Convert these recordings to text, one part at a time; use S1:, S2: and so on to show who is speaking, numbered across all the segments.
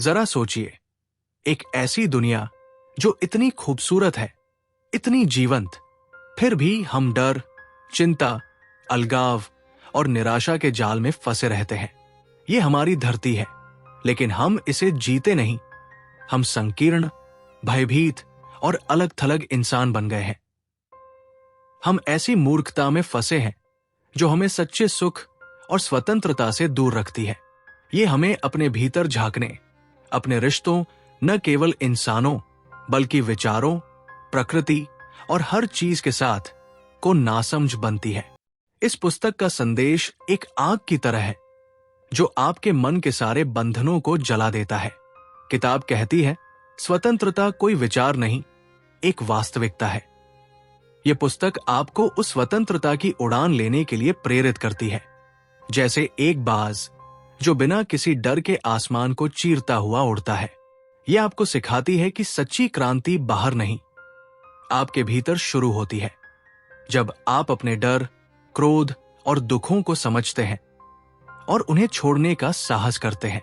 S1: जरा सोचिए, एक ऐसी दुनिया जो इतनी खूबसूरत है, इतनी जीवंत, फिर भी हम डर, चिंता, अलगाव और निराशा के जाल में फंसे रहते हैं। ये हमारी धरती है, लेकिन हम इसे जीते नहीं। हम संकीर्ण, भयभीत और अलग थलग इंसान बन गए हैं। हम ऐसी मूर्खता में फंसे हैं जो हमें सच्चे सुख और स्वतंत्रता से दूर रखती है। ये हमें अपने भीतर झांकने, अपने रिश्तों, न केवल इंसानों बल्कि विचारों, प्रकृति और हर चीज के साथ को नासमझ बनती है। इस पुस्तक का संदेश एक आग की तरह है जो आपके मन के सारे बंधनों को जला देता है। किताब कहती है, स्वतंत्रता कोई विचार नहीं, एक वास्तविकता है। यह पुस्तक आपको उस स्वतंत्रता की उड़ान लेने के लिए प्रेरित करती है, जैसे एक बाज जो बिना किसी डर के आसमान को चीरता हुआ उड़ता है। यह आपको सिखाती है कि सच्ची क्रांति बाहर नहीं, आपके भीतर शुरू होती है। जब आप अपने डर, क्रोध और दुखों को समझते हैं और उन्हें छोड़ने का साहस करते हैं।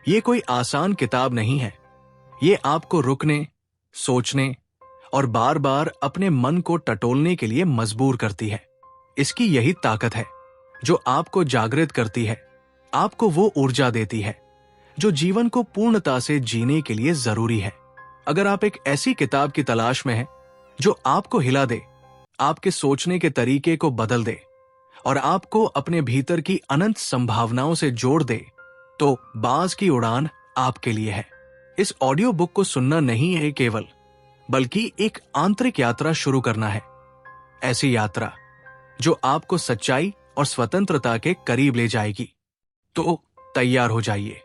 S1: यह कोई आसान किताब नहीं है। यह आपको रुकने, सोचने और बार बार अपने मन को टटोलने के लिए मजबूर करती है। इसकी यही ताकत है जो आपको जागृत करती है, आपको वो ऊर्जा देती है जो जीवन को पूर्णता से जीने के लिए जरूरी है। अगर आप एक ऐसी किताब की तलाश में हैं जो आपको हिला दे, आपके सोचने के तरीके को बदल दे और आपको अपने भीतर की अनंत संभावनाओं से जोड़ दे, तो बाज की उड़ान आपके लिए है। इस ऑडियो बुक को सुनना नहीं है केवल, बल्कि एक आंतरिक यात्रा शुरू करना है। ऐसी यात्रा जो आपको सच्चाई और स्वतंत्रता के करीब ले जाएगी। तो तैयार हो जाइए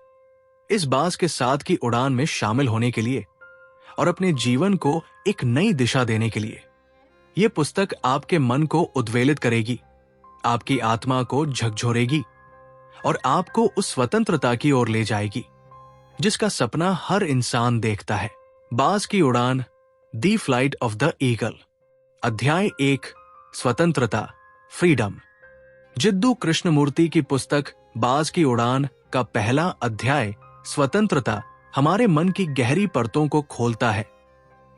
S1: इस बाज के साथ की उड़ान में शामिल होने के लिए और अपने जीवन को एक नई दिशा देने के लिए। यह पुस्तक आपके मन को उद्वेलित करेगी, आपकी आत्मा को झकझोरेगी और आपको उस स्वतंत्रता की ओर ले जाएगी जिसका सपना हर इंसान देखता है। बाज की उड़ान, the flight of the eagle. अध्याय 1, स्वतंत्रता, फ्रीडम। जिद्दू कृष्णमूर्ति की पुस्तक बाज की उड़ान का पहला अध्याय, स्वतंत्रता, हमारे मन की गहरी परतों को खोलता है,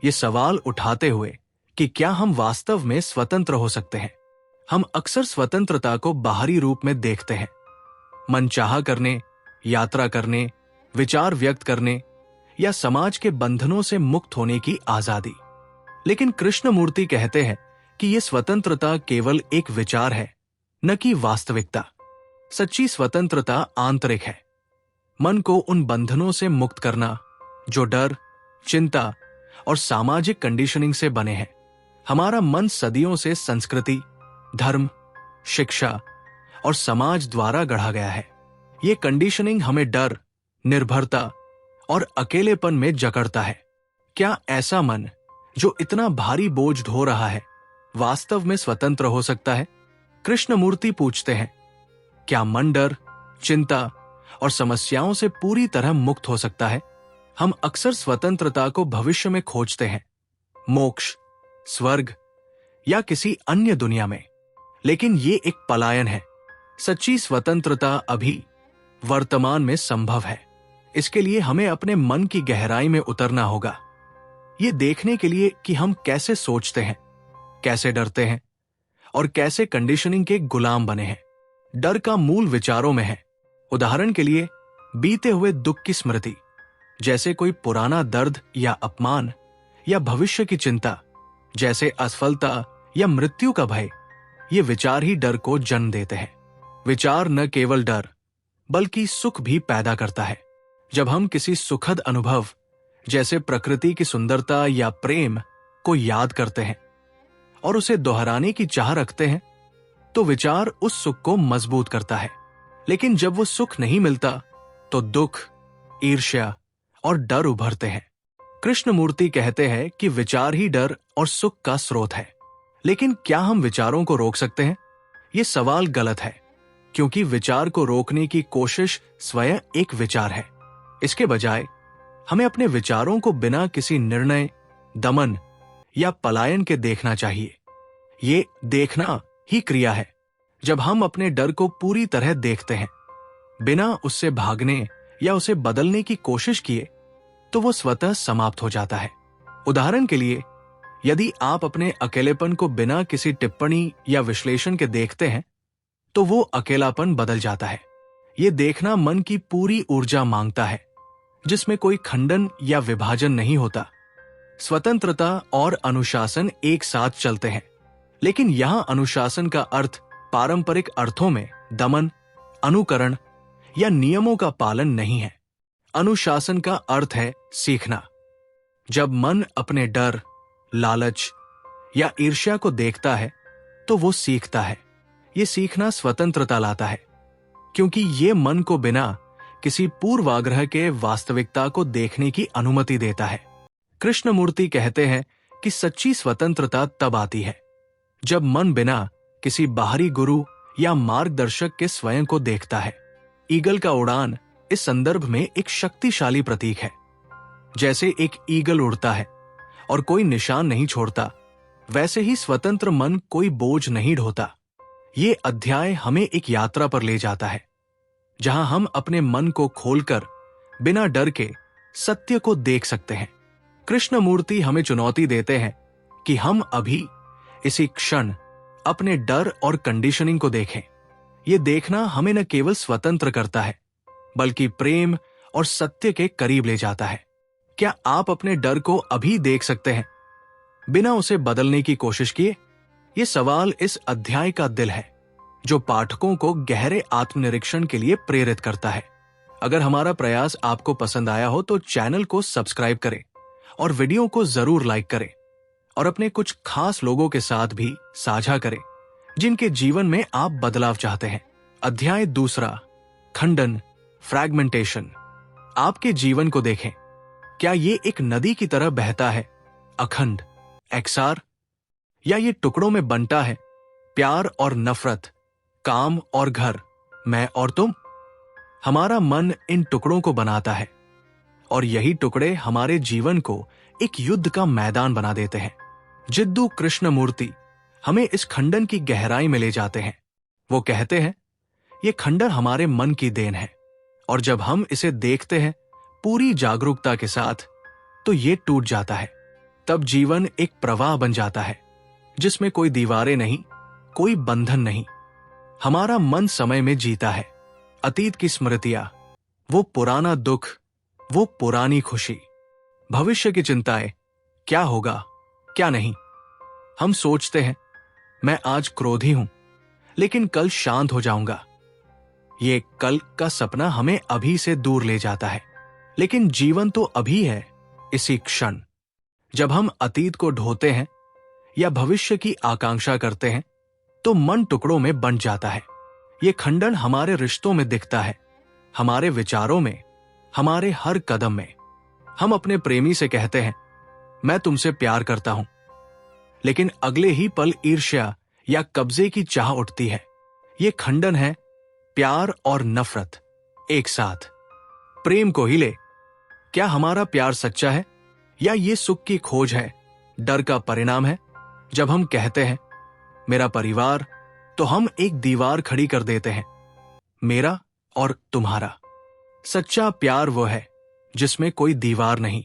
S1: ये सवाल उठाते हुए कि क्या हम वास्तव में स्वतंत्र हो सकते हैं। हम अक्सर स्वतंत्रता को बाहरी रूप में देखते हैं, मनचाहा करने, यात्रा करने, विचार व्यक्त करने या समाज के बंधनों से मुक्त होने की आजादी। लेकिन कृष्णमूर्ति कहते हैं कि यह स्वतंत्रता केवल एक विचार है, न कि वास्तविकता। सच्ची स्वतंत्रता आंतरिक है, मन को उन बंधनों से मुक्त करना जो डर, चिंता और सामाजिक कंडीशनिंग से बने हैं। हमारा मन सदियों से संस्कृति, धर्म, शिक्षा और समाज द्वारा गढ़ा गया है। ये कंडीशनिंग हमें डर, निर्भरता और अकेलेपन में जकड़ता है। क्या ऐसा मन जो इतना भारी बोझ ढो रहा है वास्तव में स्वतंत्र हो सकता है? कृष्णमूर्ति पूछते हैं, क्या मन डर, चिंता और समस्याओं से पूरी तरह मुक्त हो सकता है? हम अक्सर स्वतंत्रता को भविष्य में खोजते हैं, मोक्ष, स्वर्ग या किसी अन्य दुनिया में, लेकिन ये एक पलायन है। सच्ची स्वतंत्रता अभी वर्तमान में संभव है। इसके लिए हमें अपने मन की गहराई में उतरना होगा, ये देखने के लिए कि हम कैसे सोचते हैं, कैसे डरते हैं और कैसे कंडीशनिंग के गुलाम बने हैं। डर का मूल विचारों में है। उदाहरण के लिए, बीते हुए दुख की स्मृति, जैसे कोई पुराना दर्द या अपमान, या भविष्य की चिंता, जैसे असफलता या मृत्यु का भय। ये विचार ही डर को जन्म देते हैं। विचार न केवल डर बल्कि सुख भी पैदा करता है। जब हम किसी सुखद अनुभव, जैसे प्रकृति की सुंदरता या प्रेम, को याद करते हैं और उसे दोहराने की चाह रखते हैं, तो विचार उस सुख को मजबूत करता है। लेकिन जब वो सुख नहीं मिलता, तो दुख, ईर्ष्या और डर उभरते हैं। कृष्णमूर्ति कहते हैं कि विचार ही डर और सुख का स्रोत है। लेकिन क्या हम विचारों को रोक सकते हैं? ये सवाल गलत है, क्योंकि विचार को रोकने की कोशिश स्वयं एक विचार है। इसके बजाय हमें अपने विचारों को बिना किसी निर्णय, दमन या पलायन के देखना चाहिए। ये देखना ही क्रिया है। जब हम अपने डर को पूरी तरह देखते हैं, बिना उससे भागने या उसे बदलने की कोशिश किए तो वो स्वतः समाप्त हो जाता है। उदाहरण के लिए, यदि आप अपने अकेलेपन को बिना किसी टिप्पणी या विश्लेषण के देखते हैं तो वो अकेलापन बदल जाता है। ये देखना मन की पूरी ऊर्जा मांगता है, जिसमें कोई खंडन या विभाजन नहीं होता। स्वतंत्रता और अनुशासन एक साथ चलते हैं, लेकिन यहां अनुशासन का अर्थ पारंपरिक अर्थों में दमन, अनुकरण या नियमों का पालन नहीं है। अनुशासन का अर्थ है सीखना। जब मन अपने डर, लालच या ईर्ष्या को देखता है तो वो सीखता है। ये सीखना स्वतंत्रता लाता है, क्योंकि ये मन को बिना किसी पूर्वाग्रह के वास्तविकता को देखने की अनुमति देता है। कृष्णमूर्ति कहते हैं कि सच्ची स्वतंत्रता तब आती है जब मन बिना किसी बाहरी गुरु या मार्गदर्शक के स्वयं को देखता है। ईगल का उड़ान इस संदर्भ में एक शक्तिशाली प्रतीक है। जैसे एक ईगल उड़ता है और कोई निशान नहीं छोड़ता, वैसे ही स्वतंत्र मन कोई बोझ नहीं ढोता। ये अध्याय हमें एक यात्रा पर ले जाता है, जहां हम अपने मन को खोलकर बिना डर के सत्य को देख सकते हैं। कृष्णमूर्ति हमें चुनौती देते हैं कि हम अभी इसी क्षण अपने डर और कंडीशनिंग को देखें। ये देखना हमें न केवल स्वतंत्र करता है, बल्कि प्रेम और सत्य के करीब ले जाता है। क्या आप अपने डर को अभी देख सकते हैं, बिना उसे बदलने की कोशिश किए? ये सवाल इस अध्याय का दिल है, जो पाठकों को गहरे आत्मनिरीक्षण के लिए प्रेरित करता है। अगर हमारा प्रयास आपको पसंद आया हो तो चैनल को सब्सक्राइब करें और वीडियो को जरूर लाइक करें और अपने कुछ खास लोगों के साथ भी साझा करें, जिनके जीवन में आप बदलाव चाहते हैं। अध्याय दूसरा, खंडन, फ्रैगमेंटेशन। आपके जीवन को देखें। क्या ये एक नदी की तरह बहता है, अखंड, एकसार, या ये टुकड़ों में बंटा है, प्यार और नफरत, काम और घर, मैं और तुम? हमारा मन इन टुकड़ों को बनाता है और यही टुकड़े हमारे जीवन को एक युद्ध का मैदान बना देते हैं। जिद्दू कृष्णमूर्ति हमें इस खंडन की गहराई में ले जाते हैं। वो कहते हैं, ये खंडन हमारे मन की देन है और जब हम इसे देखते हैं पूरी जागरूकता के साथ तो ये टूट जाता है। तब जीवन एक प्रवाह बन जाता है, जिसमें कोई दीवारें नहीं, कोई बंधन नहीं। हमारा मन समय में जीता है। अतीत की स्मृतियां, वो पुराना दुख, वो पुरानी खुशी, भविष्य की चिंताएं, क्या होगा, क्या नहीं। हम सोचते हैं, मैं आज क्रोधी हूं, लेकिन कल शांत हो जाऊंगा। ये कल का सपना हमें अभी से दूर ले जाता है, लेकिन जीवन तो अभी है, इसी क्षण। जब हम अतीत को ढोते हैं या भविष्य की आकांक्षा करते हैं तो मन टुकड़ों में बंट जाता है। ये खंडन हमारे रिश्तों में दिखता है, हमारे विचारों में, हमारे हर कदम में। हम अपने प्रेमी से कहते हैं, मैं तुमसे प्यार करता हूं, लेकिन अगले ही पल ईर्ष्या या कब्जे की चाह उठती है। ये खंडन है, प्यार और नफरत एक साथ। प्रेम को ही ले। क्या हमारा प्यार सच्चा है या ये सुख की खोज है, डर का परिणाम है? जब हम कहते हैं मेरा परिवार, तो हम एक दीवार खड़ी कर देते हैं, मेरा और तुम्हारा। सच्चा प्यार वो है जिसमें कोई दीवार नहीं,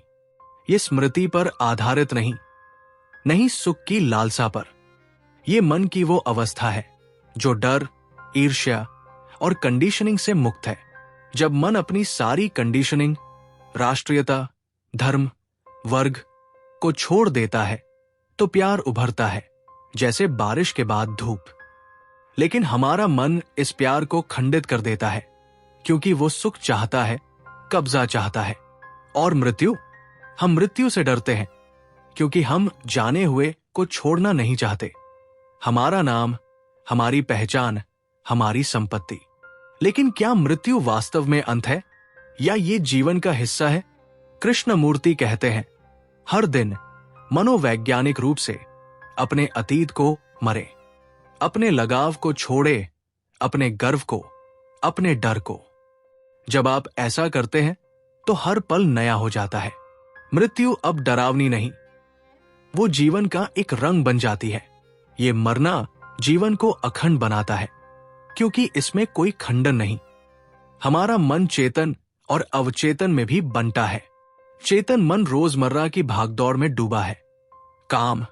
S1: ये स्मृति पर आधारित नहीं, नहीं सुख की लालसा पर। ये मन की वो अवस्था है जो डर, ईर्ष्या और कंडीशनिंग से मुक्त है। जब मन अपनी सारी कंडीशनिंग, राष्ट्रीयता, धर्म, वर्ग को छोड़ देता है तो प्यार उभरता है, जैसे बारिश के बाद धूप। लेकिन हमारा मन इस प्यार को खंडित कर देता है, क्योंकि वो सुख चाहता है, कब्जा चाहता है। और मृत्यु, हम मृत्यु से डरते हैं क्योंकि हम जाने हुए को छोड़ना नहीं चाहते। हमारा नाम, हमारी पहचान, हमारी संपत्ति। लेकिन क्या मृत्यु वास्तव में अंत है या ये जीवन का हिस्सा है? कृष्णमूर्ति कहते हैं, हर दिन मनोवैज्ञानिक रूप से अपने अतीत को मरे, अपने लगाव को छोड़े, अपने गर्व को, अपने डर को। जब आप ऐसा करते हैं तो हर पल नया हो जाता है। मृत्यु अब डरावनी नहीं, वो जीवन का एक रंग बन जाती है। ये मरना जीवन को अखंड बनाता है, क्योंकि इसमें कोई खंडन नहीं। हमारा मन चेतन और अवचेतन में भी बंटा है। चेतन मन रोजमर्रा की भागदौड़ में डूबा है, काम,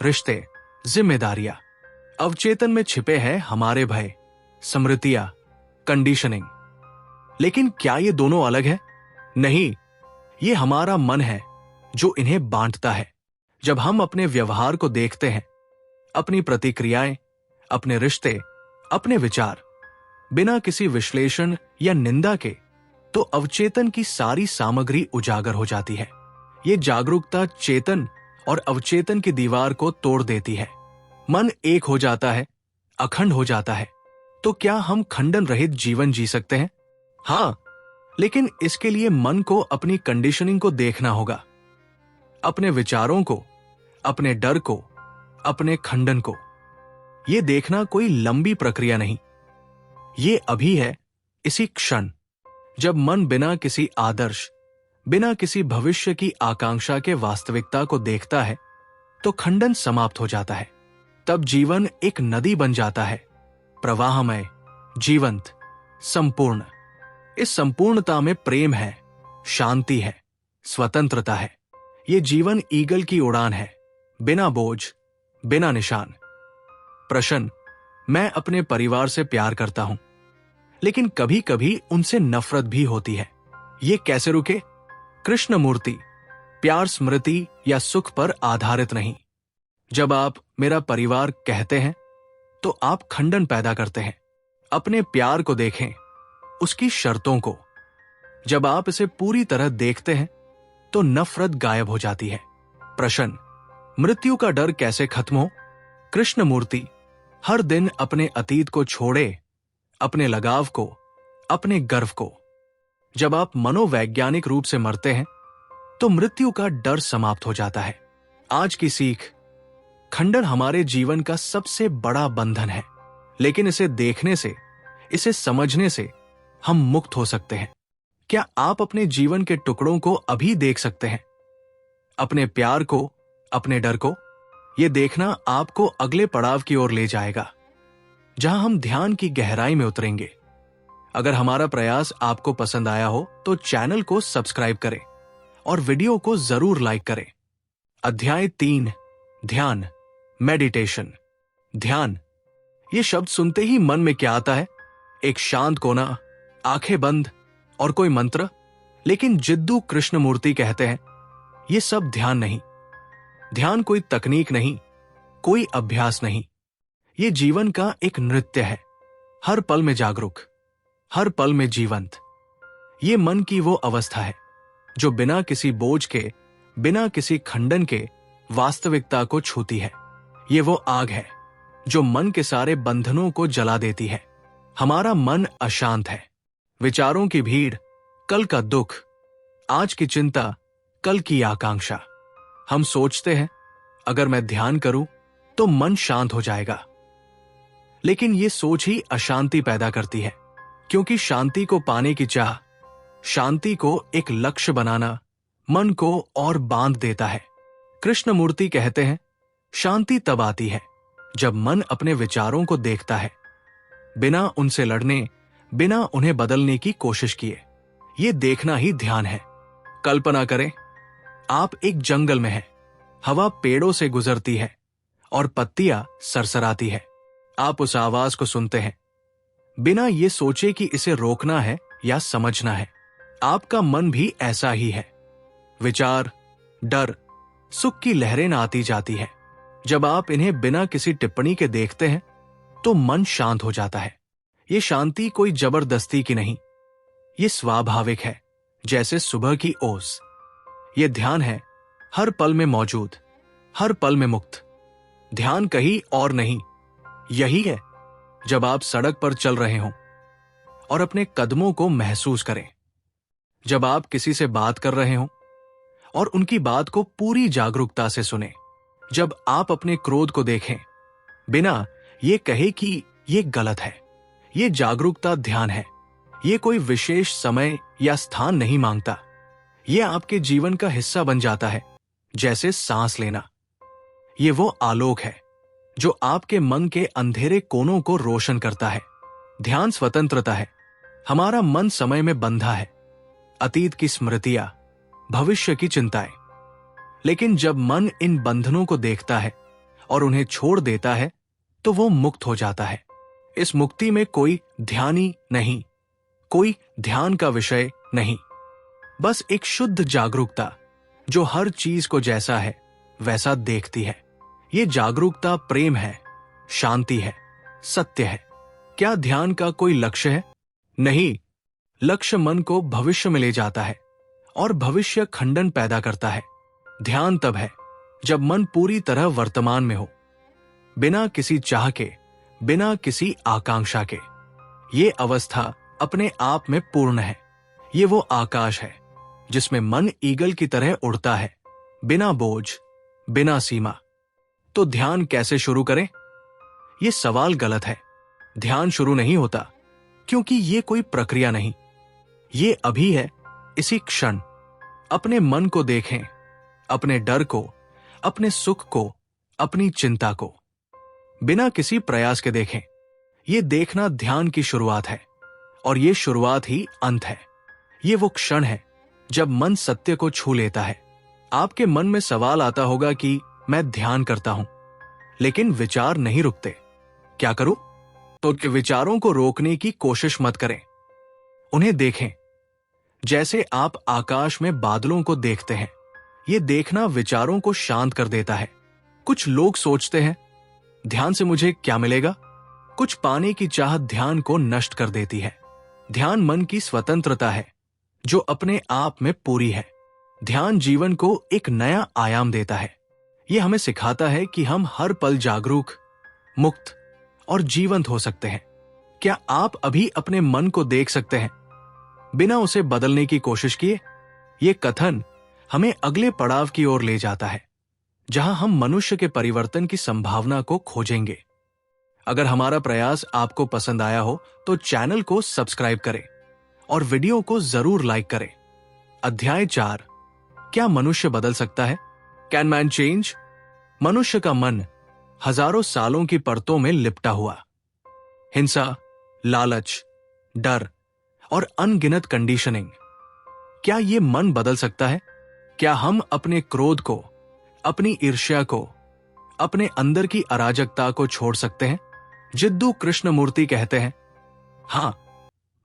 S1: रिश्ते, जिम्मेदारियां। अवचेतन में छिपे हैं हमारे भय, स्मृतियां, कंडीशनिंग। लेकिन क्या ये दोनों अलग है? नहीं, ये हमारा मन है जो इन्हें बांटता है। जब हम अपने व्यवहार को देखते हैं, अपनी प्रतिक्रियाएं, अपने रिश्ते, अपने विचार, बिना किसी विश्लेषण या निंदा के, तो अवचेतन की सारी सामग्री उजागर हो जाती है। ये जागरूकता चेतन और अवचेतन की दीवार को तोड़ देती है। मन एक हो जाता है, अखंड हो जाता है। तो क्या हम खंडन रहित जीवन जी सकते हैं? हाँ, लेकिन इसके लिए मन को अपनी कंडीशनिंग को देखना होगा, अपने विचारों को, अपने डर को, अपने खंडन को। यह देखना कोई लंबी प्रक्रिया नहीं, ये अभी है, इसी क्षण। जब मन बिना किसी आदर्श, बिना किसी भविष्य की आकांक्षा के वास्तविकता को देखता है, तो खंडन समाप्त हो जाता है। तब जीवन एक नदी बन जाता है, प्रवाहमय, जीवंत, संपूर्ण। इस संपूर्णता में प्रेम है, शांति है, स्वतंत्रता है। ये जीवन ईगल की उड़ान है, बिना बोझ, बिना निशान। प्रश्न: मैं अपने परिवार से प्यार करता हूं, लेकिन कभी कभी उनसे नफरत भी होती है। ये कैसे रुके? कृष्ण मूर्ति: प्यार स्मृति या सुख पर आधारित नहीं। जब आप मेरा परिवार कहते हैं, तो आप खंडन पैदा करते हैं। अपने प्यार को देखें, उसकी शर्तों को। जब आप इसे पूरी तरह देखते हैं, तो नफरत गायब हो जाती है। प्रश्न: मृत्यु का डर कैसे खत्म हो? कृष्ण मूर्ति: हर दिन अपने अतीत को छोड़े, अपने लगाव को, अपने गर्व को। जब आप मनोवैज्ञानिक रूप से मरते हैं, तो मृत्यु का डर समाप्त हो जाता है। आज की सीख: खंडन हमारे जीवन का सबसे बड़ा बंधन है, लेकिन इसे देखने से, इसे समझने से हम मुक्त हो सकते हैं। क्या आप अपने जीवन के टुकड़ों को अभी देख सकते हैं? अपने प्यार को, अपने डर को? यह देखना आपको अगले पड़ाव की ओर ले जाएगा, जहां हम ध्यान की गहराई में उतरेंगे। अगर हमारा प्रयास आपको पसंद आया हो, तो चैनल को सब्सक्राइब करें और वीडियो को जरूर लाइक करें। अध्याय 3: ध्यान, मेडिटेशन। ध्यान, ये शब्द सुनते ही मन में क्या आता है? एक शांत कोना, आंखें बंद और कोई मंत्र। लेकिन जिद्दू कृष्णमूर्ति कहते हैं, ये सब ध्यान नहीं। ध्यान कोई तकनीक नहीं, कोई अभ्यास नहीं। ये जीवन का एक नृत्य है, हर पल में जागरूक, हर पल में जीवंत। ये मन की वो अवस्था है जो बिना किसी बोझ के, बिना किसी खंडन के वास्तविकता को छूती है। ये वो आग है जो मन के सारे बंधनों को जला देती है। हमारा मन अशांत है, विचारों की भीड़, कल का दुख, आज की चिंता, कल की आकांक्षा। हम सोचते हैं, अगर मैं ध्यान करूं तो मन शांत हो जाएगा। लेकिन ये सोच ही अशांति पैदा करती है, क्योंकि शांति को पाने की चाह, शांति को एक लक्ष्य बनाना, मन को और बांध देता है। कृष्णमूर्ति कहते हैं, शांति तब आती है जब मन अपने विचारों को देखता है, बिना उनसे लड़ने, बिना उन्हें बदलने की कोशिश किए। ये देखना ही ध्यान है। कल्पना करें, आप एक जंगल में हैं, हवा पेड़ों से गुजरती है और पत्तियां सरसराती है। आप उस आवाज को सुनते हैं, बिना ये सोचे कि इसे रोकना है या समझना है। आपका मन भी ऐसा ही है। विचार, डर, सुख की लहरें आती जाती है। जब आप इन्हें बिना किसी टिप्पणी के देखते हैं, तो मन शांत हो जाता है। ये शांति कोई जबरदस्ती की नहीं, ये स्वाभाविक है, जैसे सुबह की ओस। ये ध्यान है, हर पल में मौजूद, हर पल में मुक्त। ध्यान कहीं और नहीं, यही है जब आप सड़क पर चल रहे हों और अपने कदमों को महसूस करें, जब आप किसी से बात कर रहे हों और उनकी बात को पूरी जागरूकता से सुने, जब आप अपने क्रोध को देखें बिना ये कहे कि ये गलत है। ये जागरूकता ध्यान है। ये कोई विशेष समय या स्थान नहीं मांगता। ये आपके जीवन का हिस्सा बन जाता है, जैसे सांस लेना। ये वो आलोक है जो आपके मन के अंधेरे कोनों को रोशन करता है। ध्यान स्वतंत्रता है। हमारा मन समय में बंधा है, अतीत की स्मृतियां, भविष्य की चिंताएं। लेकिन जब मन इन बंधनों को देखता है और उन्हें छोड़ देता है तो वो मुक्त हो जाता है। इस मुक्ति में कोई ध्यानी नहीं, कोई ध्यान का विषय नहीं, बस एक शुद्ध जागरूकता जो हर चीज को जैसा है वैसा देखती है। ये जागरूकता प्रेम है, शांति है, सत्य है। क्या ध्यान का कोई लक्ष्य है? नहीं। लक्ष्य मन को भविष्य में ले जाता है और भविष्य खंडन पैदा करता है। ध्यान तब है जब मन पूरी तरह वर्तमान में हो, बिना किसी चाह के, बिना किसी आकांक्षा के। ये अवस्था अपने आप में पूर्ण है। ये वो आकाश है जिसमें मन ईगल की तरह उड़ता है, बिना बोझ, बिना सीमा। तो ध्यान कैसे शुरू करें? ये सवाल गलत है। ध्यान शुरू नहीं होता क्योंकि ये कोई प्रक्रिया नहीं, ये अभी है, इसी क्षण। अपने मन को देखें, अपने डर को, अपने सुख को, अपनी चिंता को बिना किसी प्रयास के देखें। ये देखना ध्यान की शुरुआत है और ये शुरुआत ही अंत है। ये वो क्षण है जब मन सत्य को छू लेता है। आपके मन में सवाल आता होगा कि मैं ध्यान करता हूं लेकिन विचार नहीं रुकते, क्या करूं? तो विचारों को रोकने की कोशिश मत करें, उन्हें देखें जैसे आप आकाश में बादलों को देखते हैं। ये देखना विचारों को शांत कर देता है। कुछ लोग सोचते हैं ध्यान से मुझे क्या मिलेगा? कुछ पाने की चाहत ध्यान को नष्ट कर देती है। ध्यान मन की स्वतंत्रता है जो अपने आप में पूरी है। ध्यान जीवन को एक नया आयाम देता है। यह हमें सिखाता है कि हम हर पल जागरूक, मुक्त और जीवंत हो सकते हैं। क्या आप अभी अपने मन को देख सकते हैं बिना उसे बदलने की कोशिश किए? ये कथन हमें अगले पड़ाव की ओर ले जाता है जहां हम मनुष्य के परिवर्तन की संभावना को खोजेंगे। अगर हमारा प्रयास आपको पसंद आया हो तो चैनल को सब्सक्राइब करें और वीडियो को जरूर लाइक करें। अध्याय 4, क्या मनुष्य बदल सकता है? Can man change? मनुष्य का मन हजारों सालों की परतों में लिपटा हुआ, हिंसा, लालच, डर और अनगिनत कंडीशनिंग। क्या ये मन बदल सकता है? क्या हम अपने क्रोध को, अपनी ईर्ष्या को, अपने अंदर की अराजकता को छोड़ सकते हैं? जिद्दू कृष्णमूर्ति कहते हैं, हां,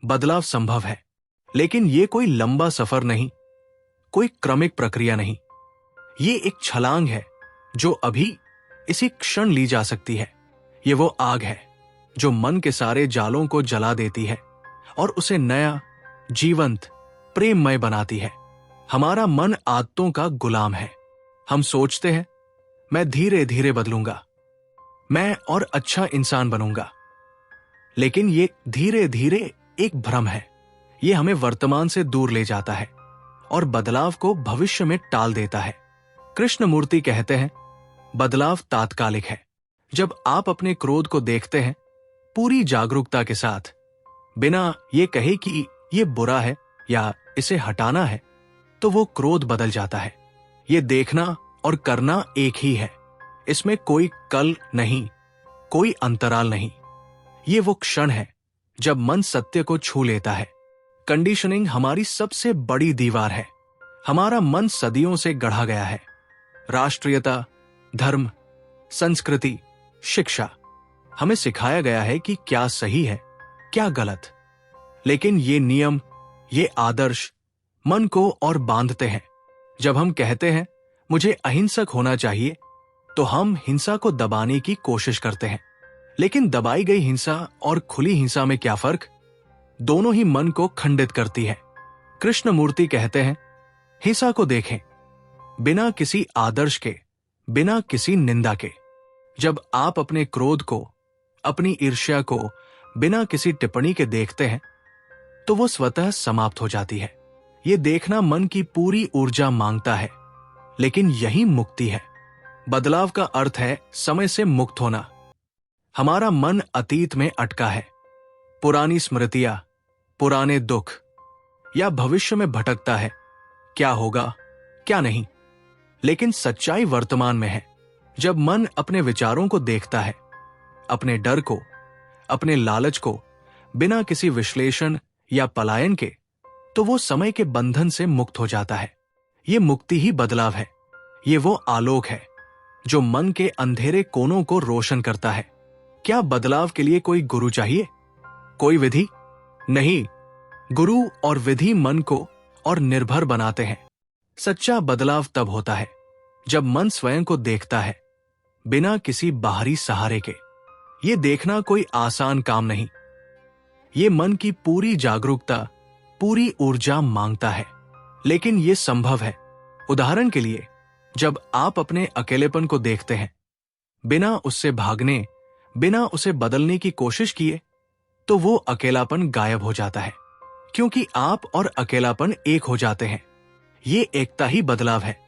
S1: बदलाव संभव है, लेकिन ये कोई लंबा सफर नहीं, कोई क्रमिक प्रक्रिया नहीं। ये एक छलांग है जो अभी इसी क्षण ली जा सकती है। ये वो आग है जो मन के सारे जालों को जला देती है और उसे नया, जीवंत, प्रेममय बनाती है। हमारा मन आदतों का गुलाम है। हम सोचते हैं मैं धीरे धीरे बदलूंगा, मैं और अच्छा इंसान बनूंगा, लेकिन ये धीरे धीरे एक भ्रम है। ये हमें वर्तमान से दूर ले जाता है और बदलाव को भविष्य में टाल देता है। कृष्णमूर्ति कहते हैं, बदलाव तात्कालिक है। जब आप अपने क्रोध को देखते हैं पूरी जागरूकता के साथ, बिना ये कहे कि ये बुरा है या इसे हटाना है, तो वो क्रोध बदल जाता है। ये देखना और करना एक ही है। इसमें कोई कल नहीं, कोई अंतराल नहीं। ये वो क्षण है जब मन सत्य को छू लेता है। कंडीशनिंग हमारी सबसे बड़ी दीवार है। हमारा मन सदियों से गढ़ा गया है। राष्ट्रीयता, धर्म, संस्कृति, शिक्षा, हमें सिखाया गया है कि क्या सही है, क्या गलत। लेकिन ये नियम, ये आदर्श मन को और बांधते हैं। जब हम कहते हैं मुझे अहिंसक होना चाहिए, तो हम हिंसा को दबाने की कोशिश करते हैं। लेकिन दबाई गई हिंसा और खुली हिंसा में क्या फर्क? दोनों ही मन को खंडित करती है। कृष्णमूर्ति कहते हैं, हिंसा को देखें बिना किसी आदर्श के, बिना किसी निंदा के। जब आप अपने क्रोध को, अपनी ईर्ष्या को बिना किसी टिप्पणी के देखते हैं, तो वो स्वतः समाप्त हो जाती है। ये देखना मन की पूरी ऊर्जा मांगता है, लेकिन यही मुक्ति है। बदलाव का अर्थ है समय से मुक्त होना। हमारा मन अतीत में अटका है, पुरानी स्मृतियां, पुराने दुख या भविष्य में भटकता है, क्या होगा, क्या नहीं। लेकिन सच्चाई वर्तमान में है। जब मन अपने विचारों को देखता है, अपने डर को, अपने लालच को, बिना किसी विश्लेषण या पलायन के, तो वो समय के बंधन से मुक्त हो जाता है। ये मुक्ति ही बदलाव है। ये वो आलोक है जो मन के अंधेरे कोनों को रोशन करता है। क्या बदलाव के लिए कोई गुरु चाहिए? कोई विधि नहीं। गुरु और विधि मन को और निर्भर बनाते हैं। सच्चा बदलाव तब होता है जब मन स्वयं को देखता है, बिना किसी बाहरी सहारे के। ये देखना कोई आसान काम नहीं। ये मन की पूरी जागरूकता, पूरी ऊर्जा मांगता है, लेकिन ये संभव है। उदाहरण के लिए, जब आप अपने अकेलेपन को देखते हैं, बिना उससे भागने, बिना उसे बदलने की कोशिश किए, तो वो अकेलापन गायब हो जाता है, क्योंकि आप और अकेलापन एक हो जाते हैं। ये एकता ही बदलाव है।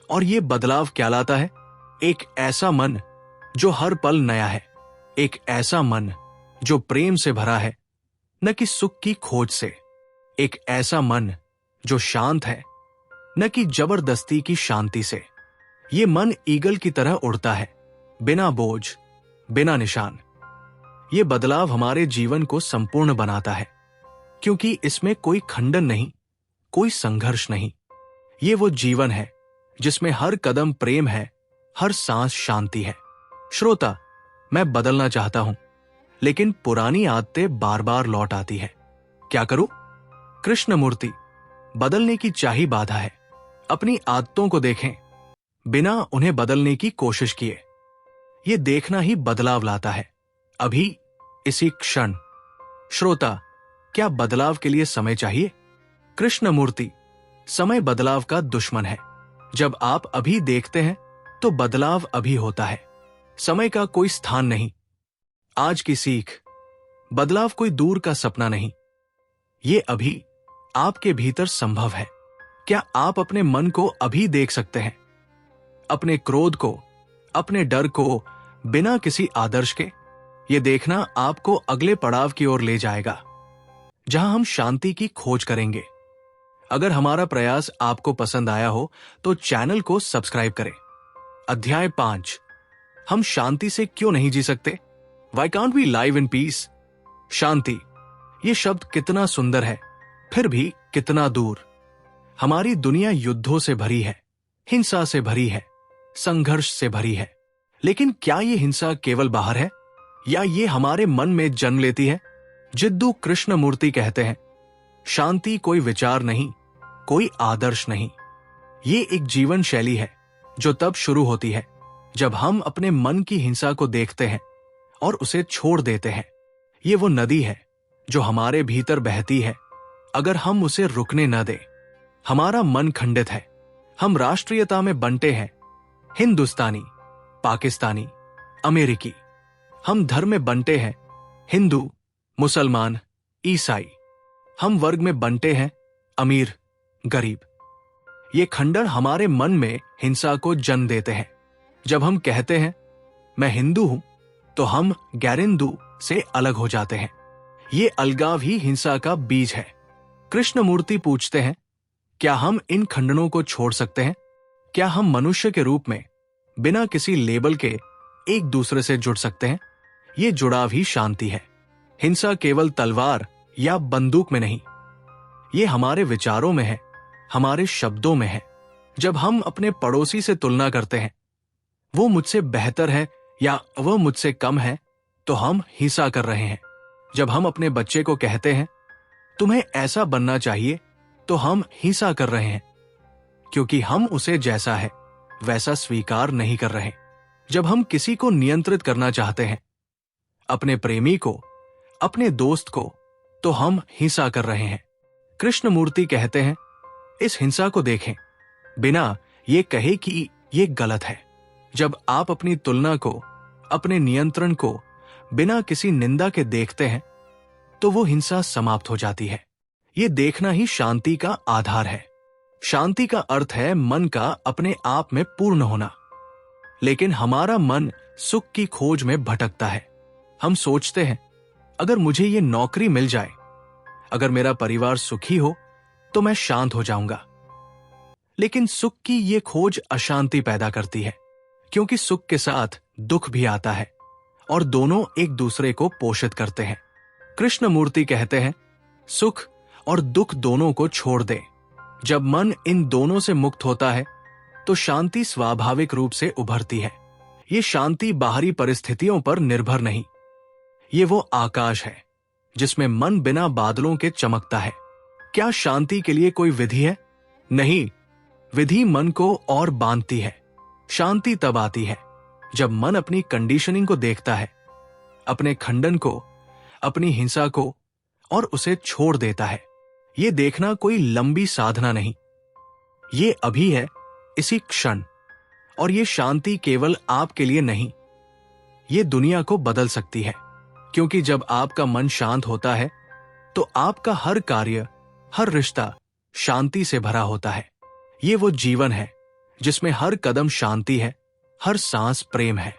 S1: और ये बदलाव क्या लाता है? एक ऐसा मन जो हर पल नया है, एक ऐसा मन जो प्रेम से भरा है, न कि सुख की खोज से, एक ऐसा मन जो शांत है, न कि जबरदस्ती की शांति से। ये मन ईगल की तरह उड़ता है, बिना बोझ, बिना निशान। ये बदलाव हमारे जीवन को संपूर्ण बनाता है, क्योंकि इसमें कोई खंडन नहीं, कोई संघर्ष नहीं। ये वो जीवन है जिसमें हर कदम प्रेम है, हर सांस शांति है। श्रोता, मैं बदलना चाहता हूं, लेकिन पुरानी आदतें बार बार लौट आती है। क्या करूं? कृष्णमूर्ति, बदलने की चाही बाधा है। अपनी आदतों को देखें, बिना उन्हें बदलने की कोशिश किए। ये देखना ही बदलाव लाता है, अभी, इसी क्षण। श्रोता, क्या बदलाव के लिए समय चाहिए? कृष्णमूर्ति, समय बदलाव का दुश्मन है। जब आप अभी देखते हैं तो बदलाव अभी होता है। समय का कोई स्थान नहीं। आज की सीख, बदलाव कोई दूर का सपना नहीं, ये अभी आपके भीतर संभव है। क्या आप अपने मन को अभी देख सकते हैं? अपने क्रोध को, अपने डर को, बिना किसी आदर्श के? ये देखना आपको अगले पड़ाव की ओर ले जाएगा, जहां हम शांति की खोज करेंगे। अगर हमारा प्रयास आपको पसंद आया हो तो चैनल को सब्सक्राइब करें। अध्याय 5, हम शांति से क्यों नहीं जी सकते? Why can't we live in peace? शांति, ये शब्द कितना सुंदर है, फिर भी कितना दूर। हमारी दुनिया युद्धों से भरी है, हिंसा से भरी है, संघर्ष से भरी है। लेकिन क्या ये हिंसा केवल बाहर है, या ये हमारे मन में जन्म लेती है? जिद्दू कृष्णमूर्ति कहते हैं, शांति कोई विचार नहीं, कोई आदर्श नहीं। ये एक जीवन शैली है जो तब शुरू होती है जब हम अपने मन की हिंसा को देखते हैं और उसे छोड़ देते हैं। ये वो नदी है जो हमारे भीतर बहती है, अगर हम उसे रुकने न दें। हमारा मन खंडित है, हम राष्ट्रीयता में बंटे हैं, हिंदुस्तानी, पाकिस्तानी, अमेरिकी। हम धर्म में बंटे हैं, हिंदू, मुसलमान, ईसाई। हम वर्ग में बंटे हैं, अमीर, गरीब। ये खंडन हमारे मन में हिंसा को जन्म देते हैं। जब हम कहते हैं मैं हिंदू हूं, तो हम गैरिंदू से अलग हो जाते हैं। ये अलगाव ही हिंसा का बीज है। कृष्णमूर्ति पूछते हैं, क्या हम इन खंडनों को छोड़ सकते हैं? क्या हम मनुष्य के रूप में बिना किसी लेबल के एक दूसरे से जुड़ सकते हैं? ये जुड़ाव ही शांति है। हिंसा केवल तलवार या बंदूक में नहीं, ये हमारे विचारों में है, हमारे शब्दों में है। जब हम अपने पड़ोसी से तुलना करते हैं, वो मुझसे बेहतर है या वह मुझसे कम है, तो हम हिंसा कर रहे हैं। जब हम अपने बच्चे को कहते हैं तुम्हें ऐसा बनना चाहिए, तो हम हिंसा कर रहे हैं, क्योंकि हम उसे जैसा है वैसा स्वीकार नहीं कर रहे। जब हम किसी को नियंत्रित करना चाहते हैं, अपने प्रेमी को, अपने दोस्त को, तो हम हिंसा कर रहे हैं। कृष्णमूर्ति कहते हैं, इस हिंसा को देखें, बिना ये कहे कि ये गलत है। जब आप अपनी तुलना को, अपने नियंत्रण को बिना किसी निंदा के देखते हैं, तो वो हिंसा समाप्त हो जाती है। ये देखना ही शांति का आधार है। शांति का अर्थ है मन का अपने आप में पूर्ण होना। लेकिन हमारा मन सुख की खोज में भटकता है। हम सोचते हैं, अगर मुझे ये नौकरी मिल जाए, अगर मेरा परिवार सुखी हो, तो मैं शांत हो जाऊंगा। लेकिन सुख की ये खोज अशांति पैदा करती है, क्योंकि सुख के साथ दुख भी आता है और दोनों एक दूसरे को पोषित करते हैं। कृष्णमूर्ति कहते हैं, सुख और दुख दोनों को छोड़ दे। जब मन इन दोनों से मुक्त होता है तो शांति स्वाभाविक रूप से उभरती है। ये शांति बाहरी परिस्थितियों पर निर्भर नहीं, ये वो आकाश है जिसमें मन बिना बादलों के चमकता है। क्या शांति के लिए कोई विधि है? नहीं, विधि मन को और बांधती है। शांति तब आती है जब मन अपनी कंडीशनिंग को देखता है, अपने खंडन को, अपनी हिंसा को, और उसे छोड़ देता है। ये देखना कोई लंबी साधना नहीं, ये अभी है, इसी क्षण। और ये शांति केवल आपके लिए नहीं, ये दुनिया को बदल सकती है। क्योंकि जब आपका मन शांत होता है तो आपका हर कार्य, हर रिश्ता शांति से भरा होता है। ये वो जीवन है जिसमें हर कदम शांति है, हर सांस प्रेम है।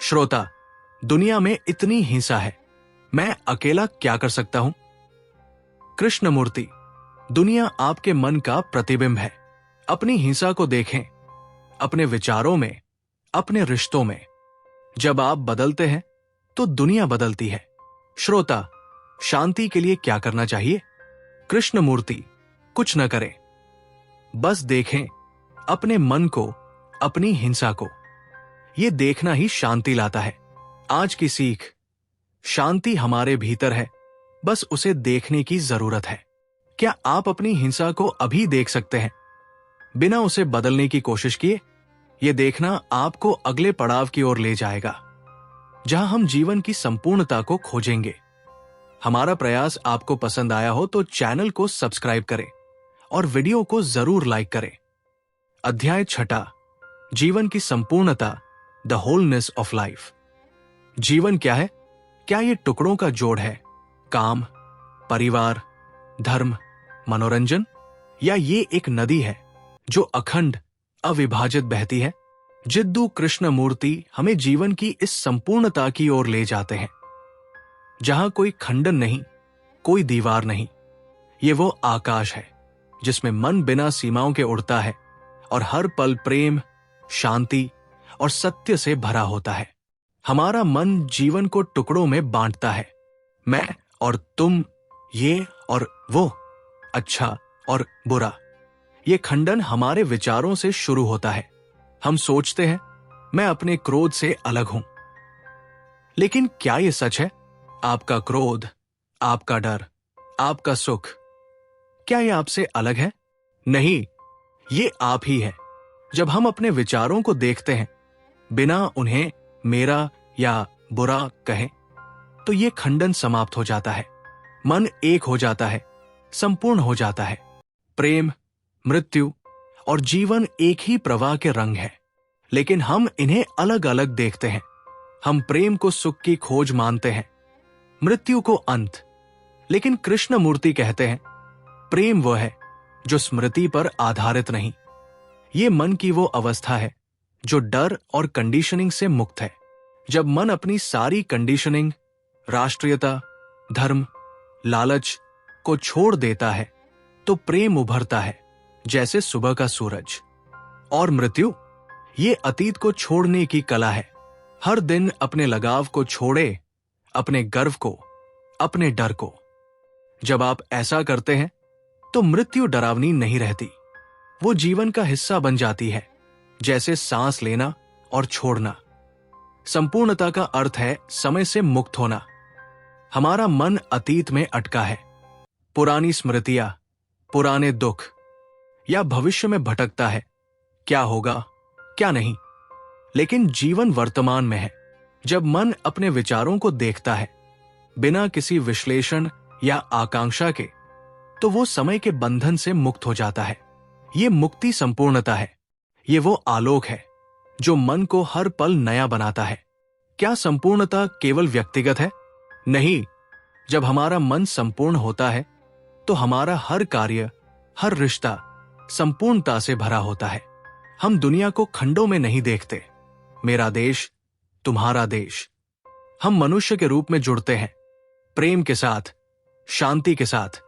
S1: श्रोता, दुनिया में इतनी हिंसा है, मैं अकेला क्या कर सकता हूं? कृष्णमूर्ति, दुनिया आपके मन का प्रतिबिंब है। अपनी हिंसा को देखें, अपने विचारों में, अपने रिश्तों में। जब आप बदलते हैं तो दुनिया बदलती है। श्रोता, शांति के लिए क्या करना चाहिए? कृष्णमूर्ति, कुछ न करें, बस देखें अपने मन को, अपनी हिंसा को। यह देखना ही शांति लाता है। आज की सीख, शांति हमारे भीतर है, बस उसे देखने की जरूरत है। क्या आप अपनी हिंसा को अभी देख सकते हैं बिना उसे बदलने की कोशिश किए? यह देखना आपको अगले पड़ाव की ओर ले जाएगा जहां हम जीवन की संपूर्णता को खोजेंगे। हमारा प्रयास आपको पसंद आया हो तो चैनल को सब्सक्राइब करें और वीडियो को जरूर लाइक करें। अध्याय 6, जीवन की संपूर्णता, द होलनेस ऑफ लाइफ। जीवन क्या है? क्या ये टुकड़ों का जोड़ है? काम, परिवार, धर्म, मनोरंजन, या ये एक नदी है जो अखंड, अविभाजित बहती है? जिद्दू कृष्णमूर्ति हमें जीवन की इस संपूर्णता की ओर ले जाते हैं जहां कोई खंडन नहीं, कोई दीवार नहीं। ये वो आकाश है जिसमें मन बिना सीमाओं के उड़ता है और हर पल प्रेम, शांति और सत्य से भरा होता है। हमारा मन जीवन को टुकड़ों में बांटता है, मैं और तुम, ये और वो, अच्छा और बुरा। ये खंडन हमारे विचारों से शुरू होता है। हम सोचते हैं, मैं अपने क्रोध से अलग हूं। लेकिन क्या यह सच है? आपका क्रोध, आपका डर, आपका सुख, क्या यह आपसे अलग है? नहीं, ये आप ही है। जब हम अपने विचारों को देखते हैं बिना उन्हें मेरा या बुरा कहें तो ये खंडन समाप्त हो जाता है। मन एक हो जाता है, संपूर्ण हो जाता है। प्रेम, मृत्यु और जीवन एक ही प्रवाह के रंग है, लेकिन हम इन्हें अलग अलग देखते हैं। हम प्रेम को सुख की खोज मानते हैं, मृत्यु को अंत। लेकिन कृष्णमूर्ति कहते हैं, प्रेम वो है जो स्मृति पर आधारित नहीं। ये मन की वो अवस्था है जो डर और कंडीशनिंग से मुक्त है। जब मन अपनी सारी कंडीशनिंग, राष्ट्रीयता, धर्म, लालच को छोड़ देता है तो प्रेम उभरता है जैसे सुबह का सूरज। और मृत्यु, ये अतीत को छोड़ने की कला है। हर दिन अपने लगाव को छोड़े, अपने गर्व को, अपने डर को। जब आप ऐसा करते हैं तो मृत्यु डरावनी नहीं रहती, वो जीवन का हिस्सा बन जाती है, जैसे सांस लेना और छोड़ना। संपूर्णता का अर्थ है समय से मुक्त होना। हमारा मन अतीत में अटका है, पुरानी स्मृतियां, पुराने दुख, या भविष्य में भटकता है, क्या होगा, क्या नहीं। लेकिन जीवन वर्तमान में है। जब मन अपने विचारों को देखता है बिना किसी विश्लेषण या आकांक्षा के, तो वो समय के बंधन से मुक्त हो जाता है। ये मुक्ति संपूर्णता है। ये वो आलोक है जो मन को हर पल नया बनाता है। क्या संपूर्णता केवल व्यक्तिगत है? नहीं, जब हमारा मन संपूर्ण होता है तो हमारा हर कार्य, हर रिश्ता संपूर्णता से भरा होता है। हम दुनिया को खंडों में नहीं देखते, मेरा देश, तुम्हारा देश। हम मनुष्य के रूप में जुड़ते हैं, प्रेम के साथ, शांति के साथ।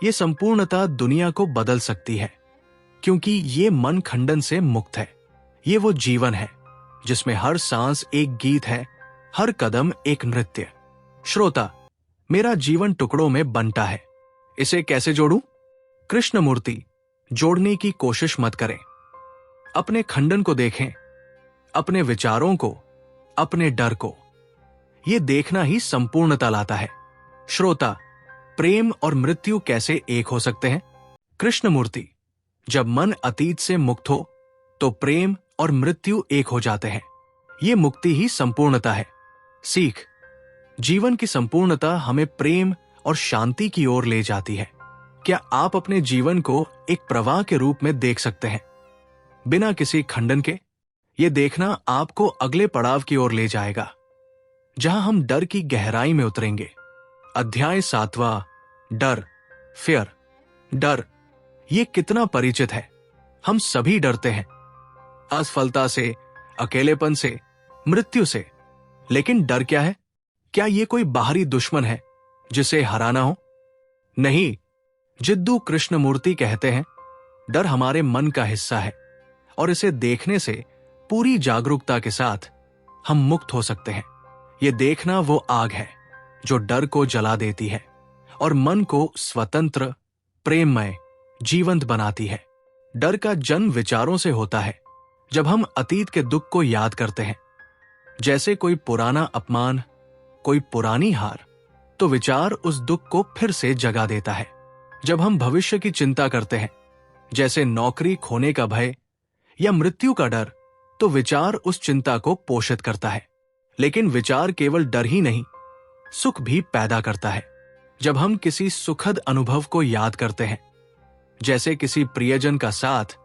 S1: ये संपूर्णता दुनिया को बदल सकती है, क्योंकि ये मन खंडन से मुक्त है। ये वो जीवन है जिसमें हर सांस एक गीत है, हर कदम एक नृत्य। श्रोता, मेरा जीवन टुकड़ों में बंटा है, इसे कैसे जोड़ूं? कृष्णमूर्ति, जोड़ने की कोशिश मत करें। अपने खंडन को देखें, अपने विचारों को, अपने डर को। यह देखना ही संपूर्णता लाता है। श्रोता, प्रेम और मृत्यु कैसे एक हो सकते हैं? कृष्णमूर्ति, जब मन अतीत से मुक्त हो तो प्रेम और मृत्यु एक हो जाते हैं। ये मुक्ति ही संपूर्णता है। सीख, जीवन की संपूर्णता हमें प्रेम और शांति की ओर ले जाती है। क्या आप अपने जीवन को एक प्रवाह के रूप में देख सकते हैं, बिना किसी खंडन के? ये देखना आपको अगले पड़ाव की ओर ले जाएगा, जहां हम डर की गहराई में उतरेंगे। अध्याय 7वां, डर, फियर। डर, ये कितना परिचित है। हम सभी डरते हैं, असफलता से, अकेलेपन से, मृत्यु से। लेकिन डर क्या है? क्या ये कोई बाहरी दुश्मन है जिसे हराना हो? नहीं। जिद्दू कृष्णमूर्ति कहते हैं, डर हमारे मन का हिस्सा है और इसे देखने से पूरी जागरूकता के साथ हम मुक्त हो सकते हैं। ये देखना वो आग है जो डर को जला देती है और मन को स्वतंत्र, प्रेममय, जीवंत बनाती है। डर का जन्म विचारों से होता है। जब हम अतीत के दुख को याद करते हैं, जैसे कोई पुराना अपमान, कोई पुरानी हार, तो विचार उस दुख को फिर से जगा देता है। जब हम भविष्य की चिंता करते हैं, जैसे नौकरी खोने का भय या मृत्यु का डर, तो विचार उस चिंता को पोषित करता है। लेकिन विचार केवल डर ही नहीं, सुख भी पैदा करता है। जब हम किसी सुखद अनुभव को याद करते हैं, जैसे किसी प्रियजन का साथ